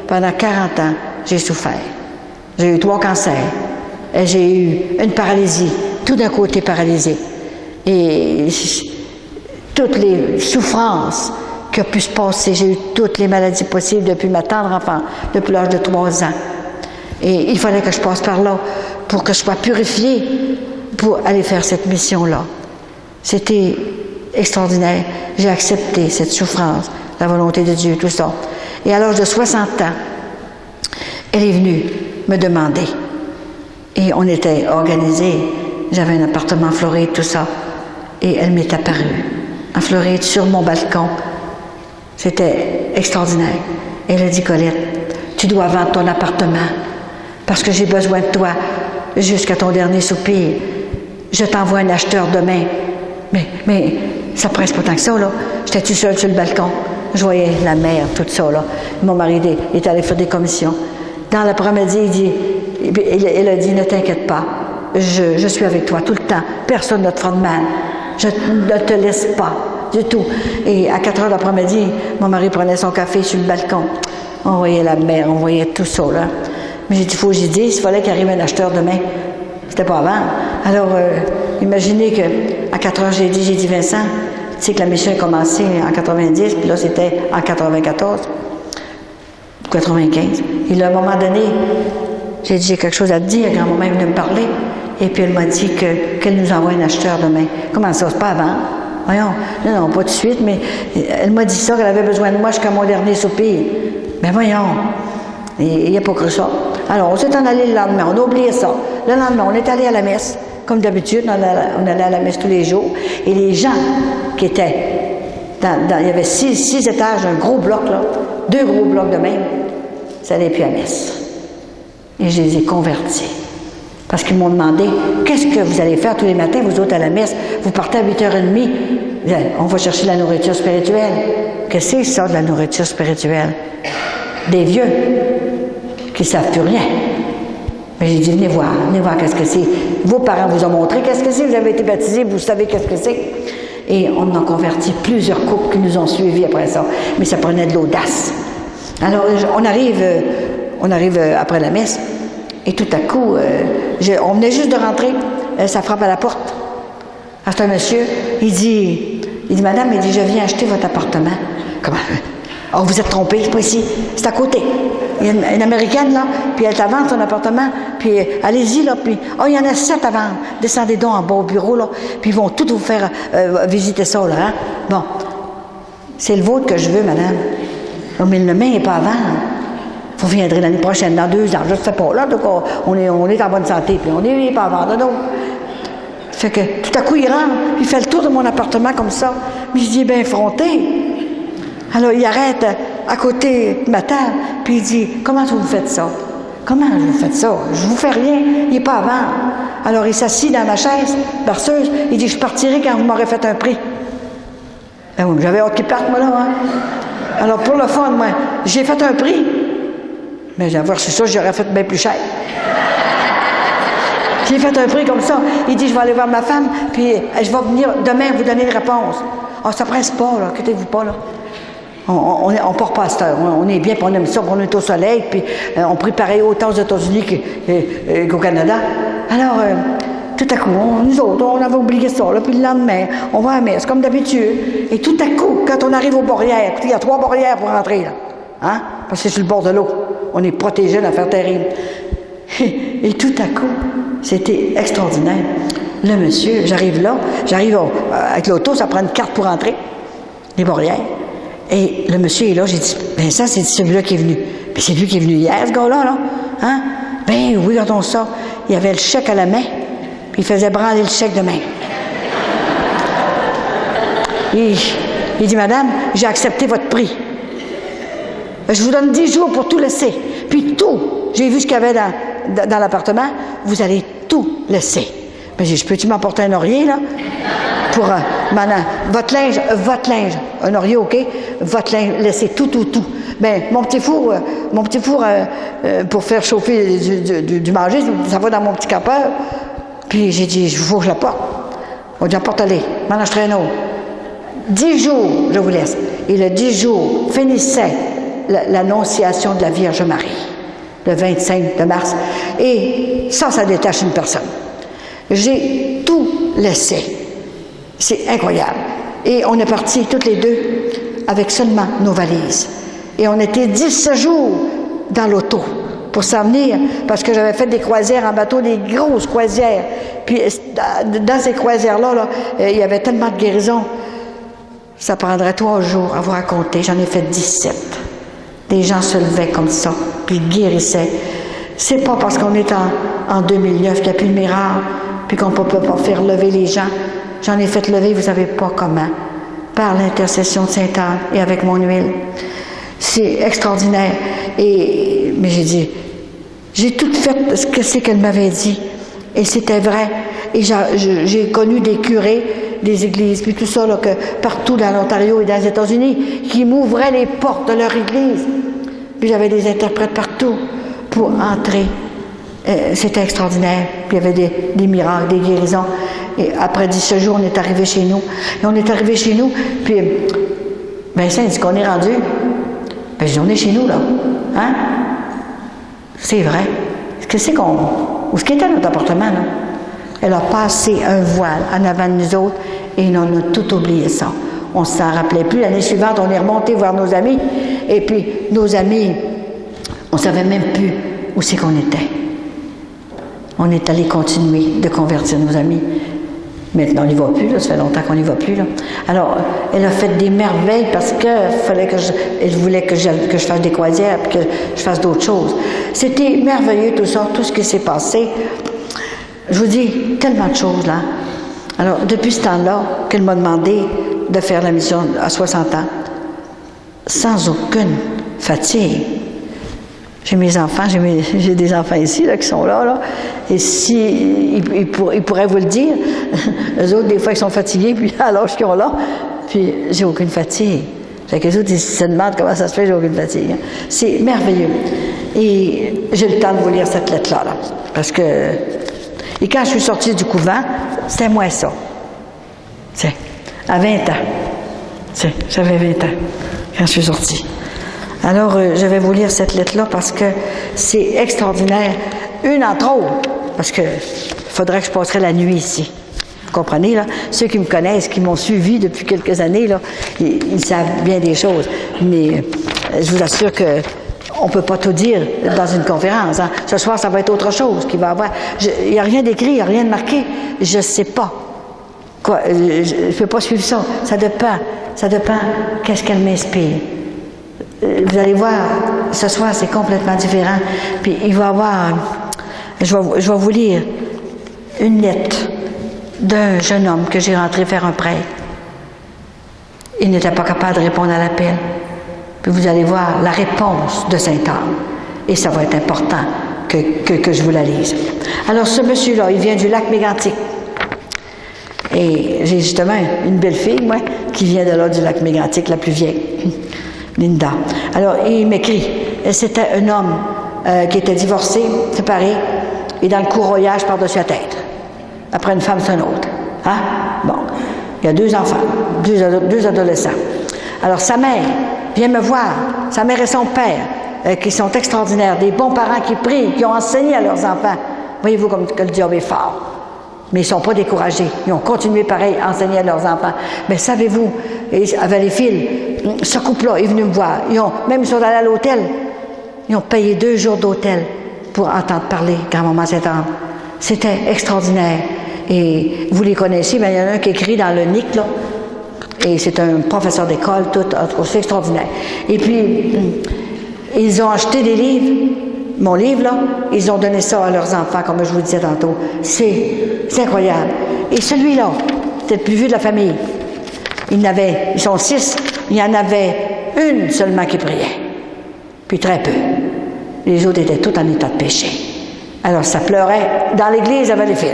pendant 40 ans, j'ai souffert. J'ai eu 3 cancers. Et j'ai eu une paralysie, tout d'un côté paralysé. Et toutes les souffrances qui ont pu se passer, j'ai eu toutes les maladies possibles depuis ma tendre enfant, depuis l'âge de 3 ans. Et il fallait que je passe par là pour que je sois purifiée pour aller faire cette mission-là. C'était extraordinaire. J'ai accepté cette souffrance, la volonté de Dieu, tout ça. Et à l'âge de 60 ans, elle est venue me demander. Et on était organisés. J'avais un appartement en Floride, tout ça. Et elle m'est apparue, en Floride, sur mon balcon. C'était extraordinaire. Elle a dit, Colette, tu dois vendre ton appartement parce que j'ai besoin de toi jusqu'à ton dernier soupir. Je t'envoie un acheteur demain. Mais ça presse pas tant que ça, là. J'étais tout seul sur le balcon. Je voyais la mer, tout ça, là. Mon mari est allé faire des commissions. Dans l'après-midi, elle a dit, ne t'inquiète pas. Je suis avec toi tout le temps. Personne ne te fera de mal. Je ne te laisse pas du tout. Et à 4 heures l'après-midi, mon mari prenait son café sur le balcon. On voyait la mer, on voyait tout ça, là. Mais j'ai dit, il faut que j'y dise, il fallait qu'il arrive un acheteur demain. C'était pas avant. Alors, imaginez qu'à 4 heures, j'ai dit, Vincent, tu sais que la mission a commencé en 90, puis là, c'était en 94, 95. Et là, à un moment donné, j'ai dit, j'ai quelque chose à te dire. Grand-maman est venue me parler. Et puis, elle m'a dit qu'elle nous envoie un acheteur demain. Comment ça? C'est pas avant? Voyons. Non, pas tout de suite, mais elle m'a dit ça, qu'elle avait besoin de moi jusqu'à mon dernier soupir. Mais voyons. Et il n'a pas cru ça. Alors, on s'est en allé le lendemain. On a oublié ça. Le lendemain, on est allé à la messe. Comme d'habitude, on allait à la messe tous les jours. Et les gens qui étaient il y avait 6 étages, un gros bloc, là. 2 gros blocs de même. Ça n'allait plus à la messe. Et je les ai convertis. Parce qu'ils m'ont demandé, qu'est-ce que vous allez faire tous les matins, vous autres à la messe? Vous partez à 8h30, on va chercher la nourriture spirituelle. Qu'est-ce que c'est ça, de la nourriture spirituelle? Des vieux qui ne savent plus rien. Mais j'ai dit, venez voir qu'est-ce que c'est. Vos parents vous ont montré qu'est-ce que c'est, vous avez été baptisés, vous savez qu'est-ce que c'est. Et on a converti plusieurs couples qui nous ont suivis après ça. Mais ça prenait de l'audace. Alors, on arrive après la messe. Et tout à coup, on venait juste de rentrer, ça frappe à la porte. Ah, c'est un monsieur, il dit, Il dit, madame, il dit, je viens acheter votre appartement. Comment? Oh, vous êtes trompé, c'est pas ici, c'est à côté. Il y a une Américaine, là, puis elle est à vendre son appartement, puis allez-y, là, puis, oh, il y en a 7 à vendre. Descendez donc en bas au bureau, là, puis ils vont tout vous faire visiter ça, là, hein. Bon. C'est le vôtre que je veux, madame. Oh, mais le mien n'est pas à vendre. Vous viendrez l'année prochaine, dans 2 ans, je ne sais pas, là, donc on est en bonne santé, puis on n'est pas à vendre, donc. Fait que, tout à coup, il rentre, il fait le tour de mon appartement comme ça, mais il dit, bien effronté. Alors, il arrête à côté de ma table, puis il dit, comment vous faites ça? Comment vous faites ça? Je vous fais rien, il n'est pas à vendre. Alors, il s'assit dans ma chaise, berceuse, il dit, je partirai quand vous m'aurez fait un prix. Ben oui, j'avais hâte qu'il parte, moi, là, hein? Alors, pour le fond, moi, j'ai fait un prix. Mais j'avoue, c'est ça, j'aurais fait bien plus cher. J'ai fait un prix comme ça. Il dit, je vais aller voir ma femme, puis je vais venir demain vous donner une réponse. Ah, ça presse pas, là, inquiétez-vous pas, là. On part pas à cette heure. On est bien, puis on aime ça, puis on est au soleil, puis on prie pareil autant aux États-Unis qu'au Canada. Alors, tout à coup, nous autres, on avait oublié ça, là, puis le lendemain, on va à la messe, comme d'habitude. Et tout à coup, quand on arrive aux barrières, écoutez, il y a 3 barrières pour rentrer, là. Hein? Parce que c'est sur le bord de l'eau. On est protégé d'une affaire terrible. Et tout à coup, c'était extraordinaire. Le monsieur, j'arrive là, avec l'auto, ça prend une carte pour entrer, les barrières. Et le monsieur est là, j'ai dit, ben ça, c'est celui-là qui est venu. Ben c'est lui qui est venu hier, ce gars-là, là. Hein? Ben oui, regardons ça. Il avait le chèque à la main, puis il faisait branler le chèque de main. Et il dit, madame, j'ai accepté votre prix. Je vous donne 10 jours pour tout laisser. Puis tout, j'ai vu ce qu'il y avait dans l'appartement, vous allez tout laisser. Mais j'ai dit, je peux-tu m'emporter un oreiller, là? Pour, maintenant, votre linge, un oreiller, OK? Votre linge, laissez tout. Ben, mon petit four pour faire chauffer du manger, ça va dans mon petit capeur. Puis j'ai dit, il faut que je l'apporte. On dit, apporte-les, maintenant je traîne un autre. 10 jours, je vous laisse. Et le 10 jours finissait l'annonciation de la Vierge Marie, le 25 de mars. Et ça détache une personne. J'ai tout laissé. C'est incroyable. Et on est partis toutes les deux avec seulement nos valises. Et on était 10 jours dans l'auto pour s'en venir, parce que j'avais fait des croisières en bateau, des grosses croisières. Puis dans ces croisières-là, là, il y avait tellement de guérisons. Ça prendrait 3 jours à vous raconter. J'en ai fait 17. Les gens se levaient comme ça, puis guérissaient. C'est pas parce qu'on est en 2009 qu'il n'y a plus de miracle, puis qu'on ne peut pas faire lever les gens. J'en ai fait lever, vous ne savez pas comment, par l'intercession de Sainte-Anne et avec mon huile. C'est extraordinaire. Mais j'ai dit, j'ai tout fait ce que c'est qu'elle m'avait dit. Et c'était vrai. Et j'ai connu des curés, des églises, puis tout ça, là, que partout dans l'Ontario et dans les États-Unis, qui m'ouvraient les portes de leur église. Puis j'avais des interprètes partout pour entrer. C'était extraordinaire. Puis il y avait des miracles, des guérisons. Et après 10 jours, on est arrivé chez nous. Et on est arrivé chez nous, puis Vincent dit qu'on est rendu. Ben, je dis, on est chez nous, là. Hein? C'est vrai. Qu'est-ce qu'on... Où est-ce qu'était notre appartement, là? Elle a passé un voile en avant de nous autres et on a tout oublié ça. On ne s'en rappelait plus. L'année suivante, on est remonté voir nos amis. Et puis, nos amis, on ne savait même plus où c'est qu'on était. On est allé continuer de convertir nos amis. Maintenant, on n'y va plus, là. Ça fait longtemps qu'on n'y va plus, là. Alors, elle a fait des merveilles parce qu'elle voulait que je fasse des croisières et que je fasse d'autres choses. C'était merveilleux, tout ça, tout ce qui s'est passé. Je vous dis, tellement de choses, là. Alors, depuis ce temps-là, qu'elle m'a demandé de faire la mission à 60 ans, sans aucune fatigue. J'ai mes enfants, j'ai des enfants ici, là, qui sont là. Et si, ils pourraient vous le dire, eux autres, des fois, ils sont fatigués, puis à l'âge qu'ils ont là, puis j'ai aucune fatigue. Fait que les autres, ils se demandent comment ça se fait, j'ai aucune fatigue. Hein. C'est merveilleux. Et j'ai le temps de vous lire cette lettre-là, là, parce que... Et quand je suis sortie du couvent, c'était moi ça. Tiens, à 20 ans. Tiens, j'avais 20 ans quand je suis sortie. Alors, je vais vous lire cette lettre-là parce que c'est extraordinaire. Une entre autres, parce que faudrait que je passerais la nuit ici. comprenez, là? Ceux qui me connaissent, qui m'ont suivi depuis quelques années, là, ils savent bien des choses. Mais je vous assure que on peut pas tout dire dans une conférence. Hein. Ce soir, ça va être autre chose qui va avoir. Il n'y a rien d'écrit, il n'y a rien de marqué. Je ne sais pas. Quoi, je ne peux pas suivre ça. Ça dépend. Ça dépend qu'est-ce qu'elle m'inspire. Vous allez voir, ce soir, c'est complètement différent. Puis il va y avoir. Je vais vous lire une lettre d'un jeune homme que j'ai rentré faire un prêt. Il n'était pas capable de répondre à l'appel. Puis vous allez voir la réponse de Sainte-Anne. Et ça va être important que je vous la lise. Alors, ce monsieur-là, il vient du lac Mégantic. Et j'ai justement une belle fille, moi, qui vient de là, du lac Mégantic, la plus vieille, Linda. Alors, il m'écrit. C'était un homme qui était divorcé, séparé, et dans le courroyage par-dessus la tête. Après une femme, c'est un autre. Hein? Bon. Il y a 2 enfants, deux adolescents. Alors, sa mère vient me voir, sa mère et son père, qui sont extraordinaires, des bons parents qui prient, qui ont enseigné à leurs enfants. Voyez-vous comme que le diable est fort. Mais ils ne sont pas découragés. Ils ont continué pareil à enseigner à leurs enfants. Mais savez-vous, avec les fils, ce couple-là est venu me voir. Même ils sont allés à l'hôtel. Ils ont payé 2 jours d'hôtel pour entendre parler grand-maman Sainte-Anne. C'était extraordinaire. Et vous les connaissez, mais il y en a un qui écrit dans le NIC, là. Et c'est un professeur d'école, tout, en tout cas, c'est extraordinaire. Et puis, ils ont acheté des livres, mon livre, là, ils ont donné ça à leurs enfants, comme je vous disais tantôt. C'est incroyable. Et celui-là, c'était le plus vieux de la famille. Ils sont 6, il y en avait une seulement qui priait. Puis très peu. Les autres étaient tous en état de péché. Alors, ça pleurait. Dans l'église, il y avait les fils.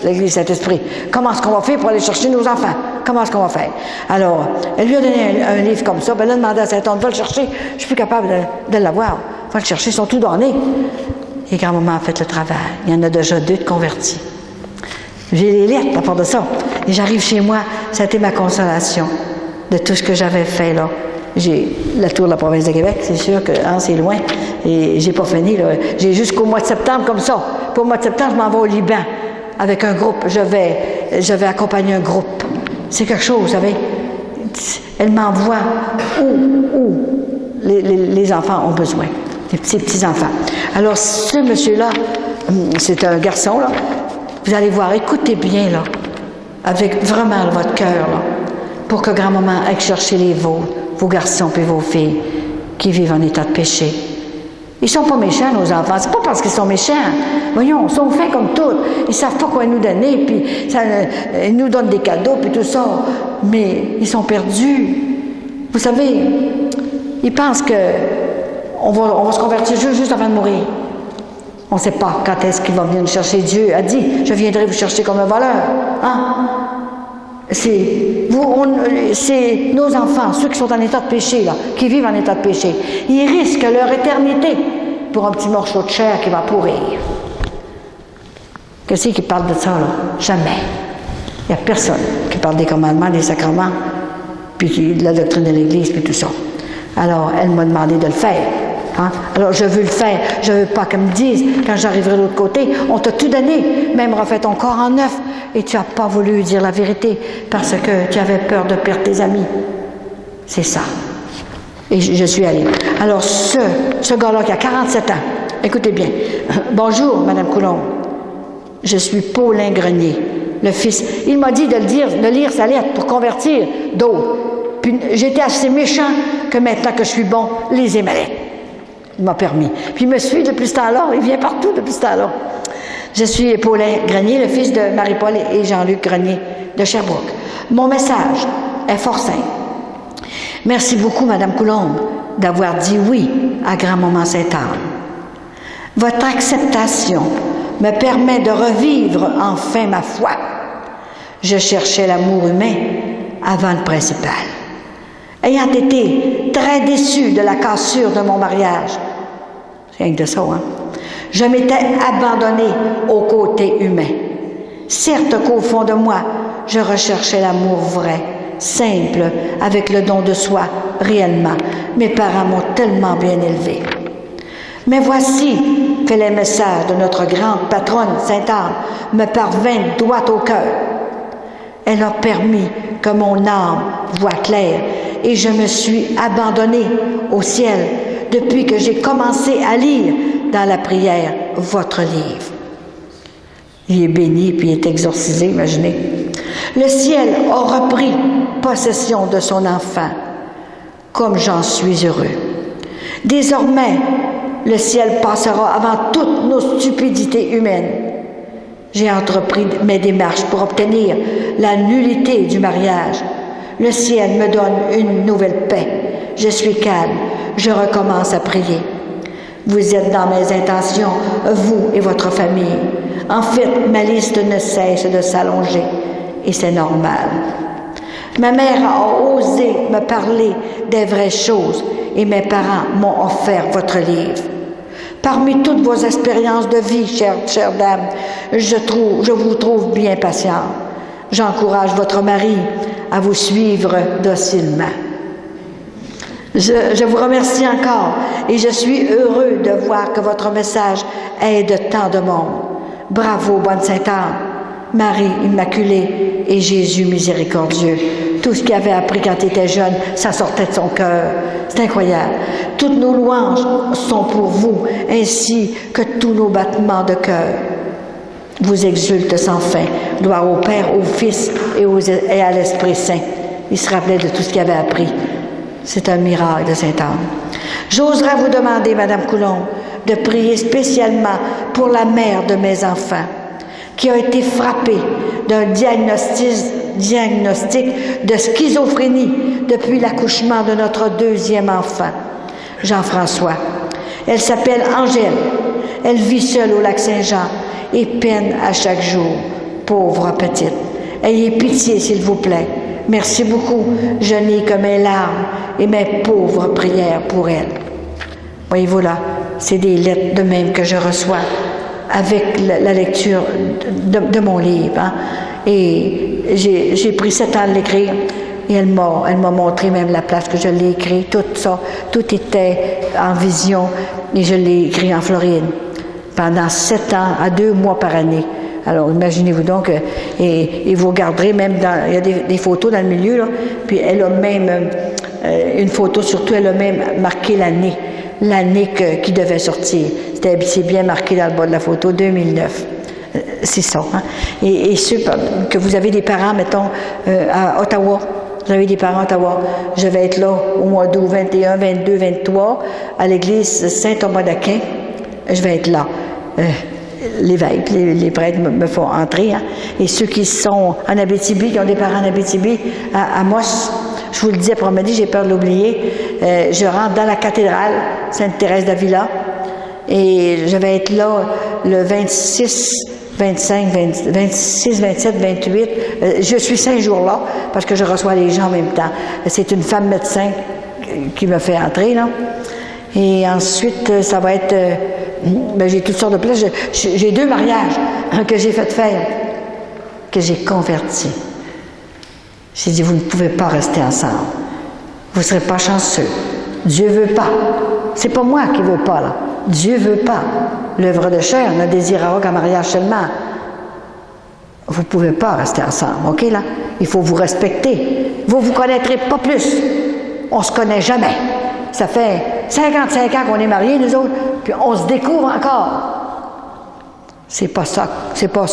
L'église Saint-Esprit. Comment est-ce qu'on va faire pour aller chercher nos enfants? Comment est-ce qu'on va faire? Alors, elle lui a donné un livre comme ça. Ben là, elle a demandé à Saint-Anne, va le chercher. Je suis plus capable de l'avoir. Va le chercher, ils sont tous donnés. Et grand-maman a fait le travail. Il y en a déjà 2 de convertis. J'ai les lettres à part de ça. Et j'arrive chez moi, ça a été ma consolation de tout ce que j'avais fait là. J'ai la tour de la province de Québec, c'est sûr que c'est loin. Et j'ai pas fini, là. J'ai jusqu'au mois de septembre comme ça. Pour le mois de septembre, je m'en vais au Liban. Avec un groupe, je vais accompagner un groupe. C'est quelque chose, vous savez. Elle m'envoie où les enfants ont besoin, les petits enfants. Alors, ce monsieur-là, c'est un garçon, là. Vous allez voir, écoutez bien, là, avec vraiment votre cœur, là, pour que grand-maman aille chercher vos garçons et vos filles qui vivent en état de péché. Ils sont pas méchants, nos enfants. C'est pas parce qu'ils sont méchants. Voyons, ils sont faits comme tout. Ils savent pas quoi nous donner, puis ils nous donnent des cadeaux, puis tout ça. Mais ils sont perdus. Vous savez, ils pensent que on va se convertir juste avant de mourir. On ne sait pas quand est-ce qu'il va venir nous chercher. Dieu a dit, je viendrai vous chercher comme un voleur. Hein? C'est nos enfants, ceux qui sont en état de péché, là, qui vivent en état de péché. Ils risquent leur éternité pour un petit morceau de chair qui va pourrir. Qu'est-ce qui parle de ça, là? Jamais. Il n'y a personne qui parle des commandements, des sacrements, puis de la doctrine de l'Église, puis tout ça. Alors, elle m'a demandé de le faire. Hein? Alors, je veux le faire. Je ne veux pas qu'elle me dise, quand j'arriverai de l'autre côté, on t'a tout donné, même refait ton corps en neuf, et tu n'as pas voulu dire la vérité parce que tu avais peur de perdre tes amis. C'est ça. Et je suis allée. Alors, ce gars-là qui a 47 ans, écoutez bien. Bonjour, Madame Coulombe. Je suis Paulin Grenier, le fils. Il m'a dit de lire sa lettre pour convertir d'autres. Puis j'étais assez méchant que maintenant que je suis bon, les lettres. Il m'a permis. Puis il me suit depuis ce temps-là. Il vient partout depuis ce temps-là. Je suis Paulin Grenier, le fils de Marie-Paul et Jean-Luc Grenier de Sherbrooke. Mon message est fort simple. Merci beaucoup, Madame Coulombe, d'avoir dit oui à grand-maman Sainte-Anne. Votre acceptation me permet de revivre enfin ma foi. Je cherchais l'amour humain avant le principal. Ayant été très déçue de la cassure de mon mariage, c'est rien que de ça, hein? Je m'étais abandonnée au côté humain. Certes qu'au fond de moi, je recherchais l'amour vrai, simple, avec le don de soi, réellement. Mes parents m'ont tellement bien élevée. Mais voici que les messages de notre grande patronne, Sainte-Anne, me parvinrent droit au cœur. Elle a permis que mon âme voie clair et je me suis abandonnée au ciel depuis que j'ai commencé à lire dans la prière votre livre. Il est béni puis il est exorcisé, imaginez. Le ciel a repris possession de son enfant, comme j'en suis heureux. Désormais, le ciel passera avant toutes nos stupidités humaines. J'ai entrepris mes démarches pour obtenir la nullité du mariage. Le ciel me donne une nouvelle paix. Je suis calme. Je recommence à prier. Vous êtes dans mes intentions, vous et votre famille. En fait, ma liste ne cesse de s'allonger et c'est normal. Ma mère a osé me parler des vraies choses et mes parents m'ont offert votre livre. Parmi toutes vos expériences de vie, chère dame, je vous trouve bien patient. J'encourage votre mari à vous suivre docilement. Je vous remercie encore et je suis heureux de voir que votre message aide tant de monde. Bravo, bonne Sainte-Anne, Marie Immaculée et Jésus miséricordieux. Tout ce qu'il avait appris quand il était jeune, ça sortait de son cœur. C'est incroyable. Toutes nos louanges sont pour vous, ainsi que tous nos battements de cœur. Vous exulte sans fin. Gloire au Père, au Fils et à l'Esprit Saint. Il se rappelait de tout ce qu'il avait appris. C'est un miracle de Sainte-Anne. J'oserais vous demander, Madame Coulombe, de prier spécialement pour la mère de mes enfants, qui a été frappée d'un diagnostic de schizophrénie depuis l'accouchement de notre deuxième enfant, Jean-François. Elle s'appelle Angèle. Elle vit seule au Lac-Saint-Jean et peine à chaque jour. Pauvre petite. Ayez pitié, s'il vous plaît. Merci beaucoup. Je n'ai que mes larmes et mes pauvres prières pour elle. Voyez-vous là, c'est des lettres de même que je reçois avec la lecture de mon livre. Hein. Et j'ai pris 7 ans de l'écrire et elle m'a montré même la place que je l'ai écrit, tout ça, tout était en vision et je l'ai écrit en Floride pendant 7 ans, à 2 mois par année. Alors, imaginez-vous donc, et vous regarderez même, il y a des photos dans le milieu, là, puis elle a même, une photo surtout, elle a même marqué l'année qui devait sortir. C'est bien marqué dans le bas de la photo, 2009. C'est ça. Hein? Et ceux que vous avez des parents, mettons, à Ottawa, vous avez des parents à Ottawa, je vais être là au mois d'août 21, 22, 23, à l'église Saint-Thomas d'Aquin, je vais être là. L'évêque, les prêtres me font entrer. Hein? Et ceux qui sont en Abitibi, qui ont des parents en Abitibi, à Amos, je vous le dis après-midi, j'ai peur de l'oublier, je rentre dans la cathédrale Sainte-Thérèse d'Avila et je vais être là le 26, 25, 26, 27, 28. Je suis 5 jours là parce que je reçois les gens en même temps. C'est une femme médecin qui me fait entrer, là. Et ensuite, ça va être... j'ai toutes sortes de places. J'ai 2 mariages que j'ai fait faire, que j'ai convertis. J'ai dit, vous ne pouvez pas rester ensemble. Vous ne serez pas chanceux. Dieu ne veut pas. C'est pas moi qui ne veux pas, là. Dieu ne veut pas. L'œuvre de chair ne désirera qu'un mariage seulement. Vous ne pouvez pas rester ensemble, OK, là? Il faut vous respecter. Vous ne vous connaîtrez pas plus. On ne se connaît jamais. Ça fait 55 ans qu'on est mariés, nous autres, puis on se découvre encore. C'est pas ça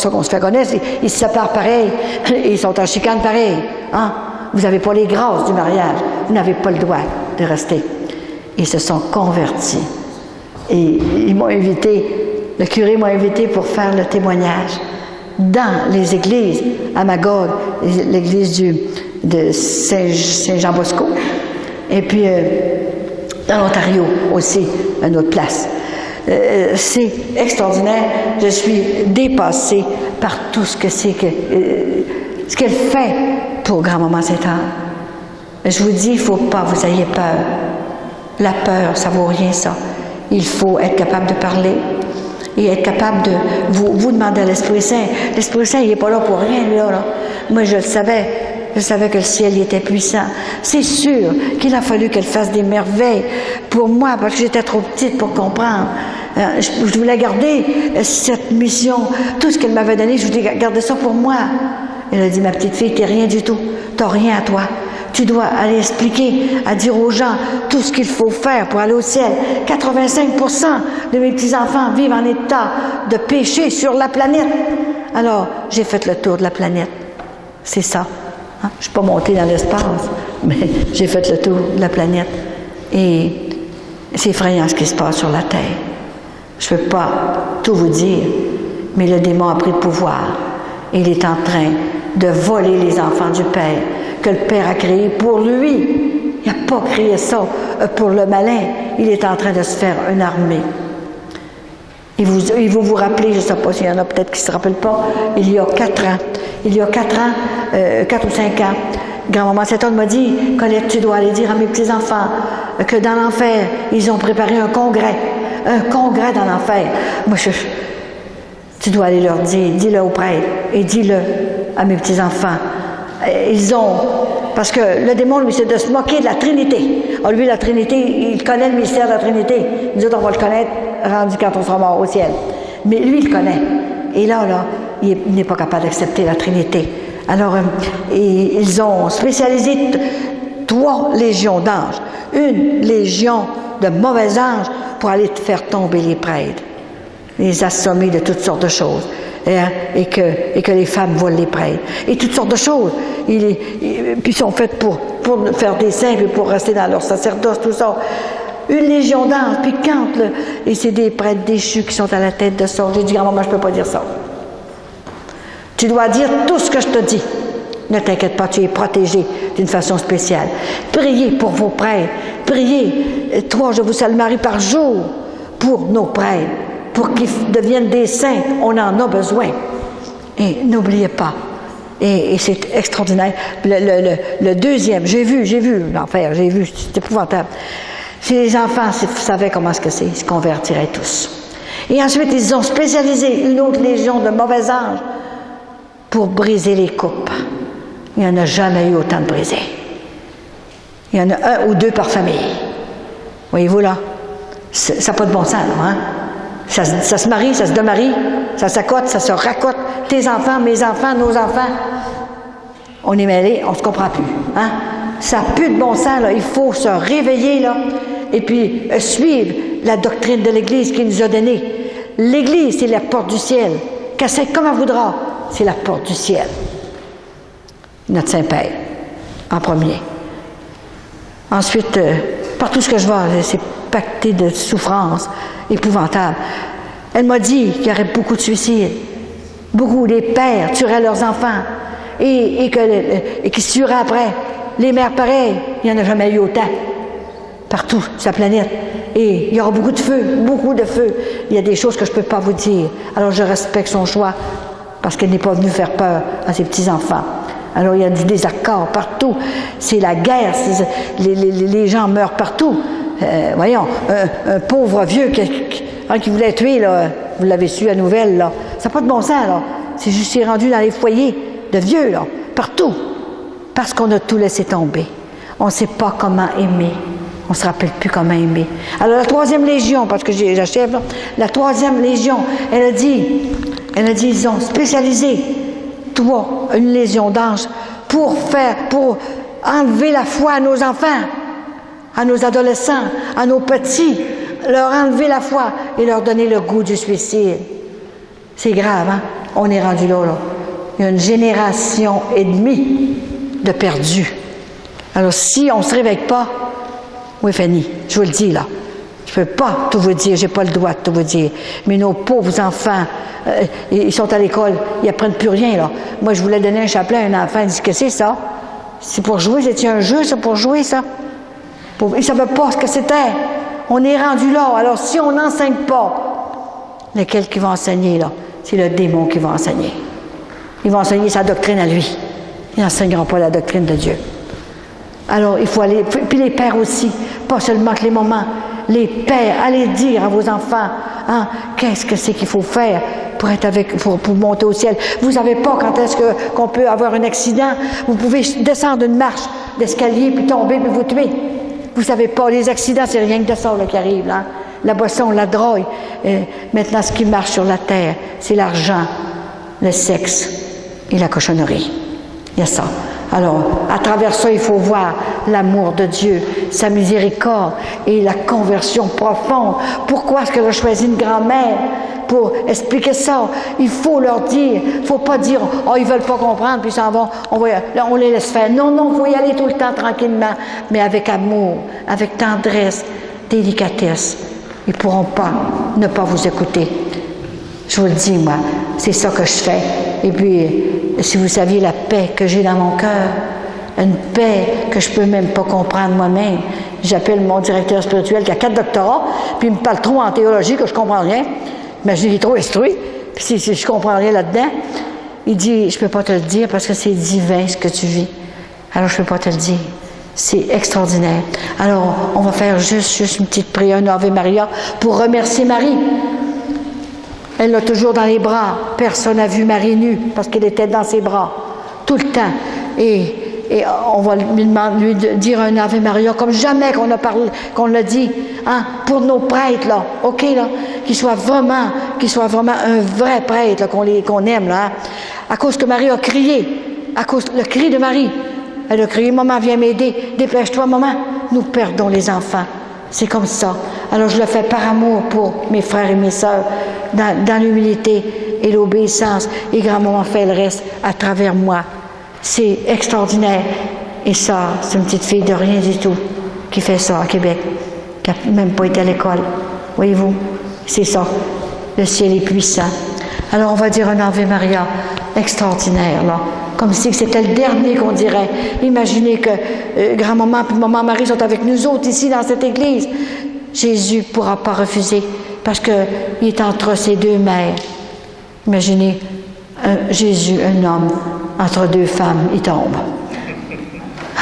qu'on se fait connaître. Ils se séparent pareil, ils sont en chicane pareil. Hein? Vous n'avez pas les grâces du mariage, vous n'avez pas le droit de rester. Ils se sont convertis. Et ils m'ont invité, le curé m'a invité pour faire le témoignage dans les églises, à Magog, l'église de Saint-Jean-Bosco, et puis dans l'Ontario aussi, à une autre place. C'est extraordinaire. Je suis dépassée par tout ce que c'est ce qu'elle fait pour grand-maman Sainte-Anne. Je vous dis, il ne faut pas vous ayez peur. La peur, ça ne vaut rien, ça. Il faut être capable de parler et être capable de vous demander à l'Esprit Saint. L'Esprit Saint, il n'est pas là pour rien, lui, là. Moi, je le savais. je savais que le ciel y était puissant. C'est sûr qu'il a fallu qu'elle fasse des merveilles pour moi, parce que j'étais trop petite pour comprendre. Je voulais garder cette mission, tout ce qu'elle m'avait donné, je voulais garder ça pour moi. Elle a dit, ma petite fille, t'es rien du tout, t'as rien à toi. Tu dois aller expliquer, à dire aux gens tout ce qu'il faut faire pour aller au ciel. 85% de mes petits-enfants vivent en état de péché sur la planète. Alors, j'ai fait le tour de la planète. C'est ça. Hein? Je ne suis pas montée dans l'espace, mais j'ai fait le tour de la planète. Et c'est effrayant ce qui se passe sur la Terre. Je ne peux pas tout vous dire, mais le démon a pris le pouvoir. Il est en train de voler les enfants du Père, que le Père a créé pour lui. Il n'a pas créé ça pour le malin. Il est en train de se faire une armée. Il vous vous rappeler, je ne sais pas s'il y en a peut-être qui ne se rappellent pas, il y a 4 ans, 4 ou 5 ans, grand-maman Saint-Anne m'a dit, Colette, tu dois aller dire à mes petits-enfants que dans l'enfer, ils ont préparé un congrès dans l'enfer. Moi, tu dois aller leur dire, dis-le au prêtre et dis-le à mes petits-enfants. Parce que le démon, lui, c'est de se moquer de la Trinité. Alors, lui, la Trinité, il connaît le mystère de la Trinité. Nous autres, on va le connaître rendu quand on sera mort au ciel. Mais lui, il connaît. Et là, il n'est pas capable d'accepter la Trinité. Alors, ils ont spécialisé 3 légions d'anges. Une légion de mauvais anges pour aller faire tomber les prêtres, les assommer de toutes sortes de choses. Et que les femmes volent les prêtres. Et toutes sortes de choses. Puis ils sont faites pour faire des saints, puis pour rester dans leur sacerdoce, tout ça. Une légion d'anges, puis et c'est des prêtres déchus qui sont à la tête de ça. J'ai dit, grand-maman, je ne peux pas dire ça. Tu dois dire tout ce que je te dis. Ne t'inquiète pas, tu es protégé d'une façon spéciale. Priez pour vos prêtres. Priez 3 Je vous salue Marie par jour pour nos prêtres. Pour qu'ils deviennent des saints, on en a besoin. Et n'oubliez pas. Et c'est extraordinaire. Le deuxième, j'ai vu l'enfer, c'est épouvantable. Si les enfants savaient comment est-ce que c'est, ils se convertiraient tous. Et ensuite, ils ont spécialisé une autre légion de mauvais anges pour briser les coupes. Il n'y en a jamais eu autant de brisés. Il y en a 1 ou 2 par famille. Voyez-vous là? Ça n'a pas de bon sens, là, hein? Ça se marie, ça se demarie, ça s'accote, ça se racote. Tes enfants, mes enfants, nos enfants. On est mêlés, on ne se comprend plus. Hein? Ça n'a plus de bon sens, là. Il faut se réveiller, là. Et puis suivre la doctrine de l'Église qui nous a donnée. L'Église, c'est la porte du ciel. Qu'elle sait comme elle voudra, c'est la porte du ciel. Notre Saint-Père, en premier. Ensuite, partout ce que je vois, c'est pacté de souffrances épouvantables. Elle m'a dit qu'il y aurait beaucoup de suicides. Beaucoup. Les pères tueraient leurs enfants et qu'ils se tueraient après. Les mères, pareil. Il n'y en a jamais eu autant. Partout sur la planète. Et il y aura beaucoup de feu. Il y a des choses que je ne peux pas vous dire. Alors je respecte son choix parce qu'elle n'est pas venue faire peur à ses petits-enfants. Alors il y a du désaccord partout. C'est la guerre. Les gens meurent partout. Voyons, un pauvre vieux qui voulait tuer, là, vous l'avez su à nouvelle, là. Ça n'a pas de bon sens, là. C'est juste rendu dans les foyers de vieux, là, partout. Parce qu'on a tout laissé tomber. On ne sait pas comment aimer. On ne se rappelle plus comment aimer. Alors la 3e légion, parce que j'achève, là, la 3e légion, elle a dit, ils ont spécialisé une légion d'anges pour enlever la foi à nos enfants, à nos adolescents, à nos petits, leur enlever la foi et leur donner le goût du suicide. C'est grave, hein? On est rendu là. Il y a une génération et demie de perdus. Alors, si on ne se réveille pas, oui, Fanny, je vous le dis, là, je ne peux pas tout vous dire, je n'ai pas le droit de tout vous dire, mais nos pauvres enfants, ils sont à l'école, ils n'apprennent plus rien, là. Moi, je voulais donner un chapelet à un enfant, il dit, qu'est-ce que c'est ça? C'est pour jouer, c'est un jeu, ça, pour jouer, ça? Ils ne savaient pas ce que c'était. On est rendu là. Alors, si on n'enseigne pas, lequel qui va enseigner, là? C'est le démon qui va enseigner. Il va enseigner sa doctrine à lui. Il n'enseignera pas la doctrine de Dieu. Alors, il faut aller... Puis les pères aussi, pas seulement que les mamans. Les pères, allez dire à vos enfants, hein, qu'est-ce que c'est qu'il faut faire pour être pour monter au ciel. Vous savez pas quand est-ce qu'on peut avoir un accident. Vous pouvez descendre une marche d'escalier puis tomber puis vous tuer. Vous savez pas, les accidents, c'est rien que de ça là, qui arrive, là. La boisson, la drogue. Maintenant, ce qui marche sur la terre, c'est l'argent, le sexe et la cochonnerie. Il y a ça. Alors, à travers ça, il faut voir l'amour de Dieu, sa miséricorde et la conversion profonde. Pourquoi est-ce qu'elle a choisi une grand-mère? Pour expliquer ça, il faut leur dire, il ne faut pas dire « Oh, ils ne veulent pas comprendre, puis ils s'en vont, on les laisse faire. » Non, non, il faut y aller tout le temps tranquillement, mais avec amour, avec tendresse, délicatesse. Ils ne pourront pas ne pas vous écouter. Je vous le dis, moi, c'est ça que je fais. Et puis, si vous saviez la paix que j'ai dans mon cœur, une paix que je ne peux même pas comprendre moi-même. J'appelle mon directeur spirituel qui a 4 doctorats, puis il me parle trop en théologie que je ne comprends rien. Imaginez, il est trop instruit, puis si je ne comprends rien là-dedans, il dit, je ne peux pas te le dire parce que c'est divin ce que tu vis. Alors, je ne peux pas te le dire. C'est extraordinaire. Alors, on va faire juste une petite prière, un Ave Maria, pour remercier Marie. Elle l'a toujours dans les bras. Personne n'a vu Marie nue parce qu'elle était dans ses bras, tout le temps. Et on va lui dire un Ave Maria comme jamais qu'on l'a dit, hein, pour nos prêtres, là, OK, là, qu'il soit vraiment un vrai prêtre, là, qu'on aime, là, hein. À cause que Marie a crié, à cause le cri de Marie, elle a crié, maman, viens m'aider, dépêche-toi, maman, nous perdons les enfants. C'est comme ça. Alors je le fais par amour pour mes frères et mes sœurs, dans l'humilité et l'obéissance, et grand-maman fait le reste à travers moi. C'est extraordinaire. Et ça, c'est une petite fille de rien du tout qui fait ça à Québec, qui n'a même pas été à l'école. Voyez-vous, c'est ça. Le ciel est puissant. Alors on va dire un Ave Maria extraordinaire, là. Comme si c'était le dernier qu'on dirait. Imaginez que grand-maman et maman Marie sont avec nous autres ici dans cette église. Jésus ne pourra pas refuser parce qu'il est entre ces deux mères. Imaginez Jésus, un homme, entre deux femmes, il tombe.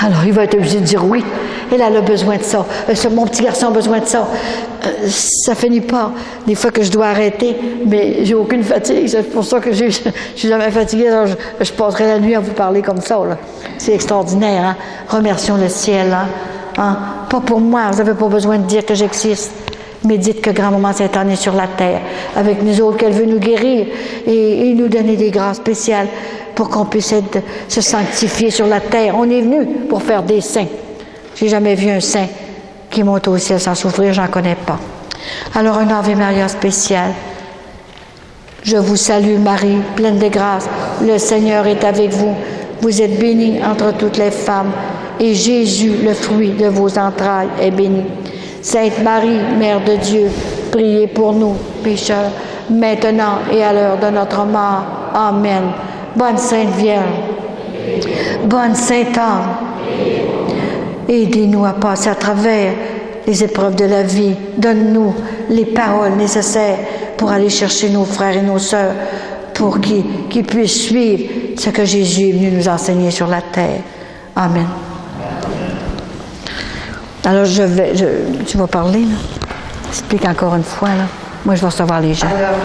Alors, il va être obligé de dire oui. Elle a besoin de ça. Mon petit garçon a besoin de ça. Ça finit pas. Des fois que je dois arrêter, mais j'ai aucune fatigue. C'est pour ça que je suis jamais fatiguée. Alors je passerai la nuit à vous parler comme ça. C'est extraordinaire. Hein? Remercions le ciel. Hein? Pas pour moi. Vous n'avez pas besoin de dire que j'existe. Mais dites que grand-maman Sainte-Anne est sur la terre, avec nous autres, qu'elle veut nous guérir et nous donner des grâces spéciales pour qu'on puisse se sanctifier sur la terre. On est venu pour faire des saints. J'ai jamais vu un saint qui monte au ciel sans souffrir, j'en connais pas. Alors un Ave Maria spécial. Je vous salue Marie, pleine de grâce. Le Seigneur est avec vous. Vous êtes bénie entre toutes les femmes, et Jésus, le fruit de vos entrailles, est béni. Sainte Marie, Mère de Dieu, priez pour nous, pécheurs, maintenant et à l'heure de notre mort. Amen. Bonne Sainte Vierge, bonne Sainte Anne, aidez-nous à passer à travers les épreuves de la vie. Donne-nous les paroles nécessaires pour aller chercher nos frères et nos sœurs, pour qu'ils puissent suivre ce que Jésus est venu nous enseigner sur la terre. Amen. Alors, tu vas parler, là. Explique encore une fois, là. Moi, je vais recevoir les gens. Alors,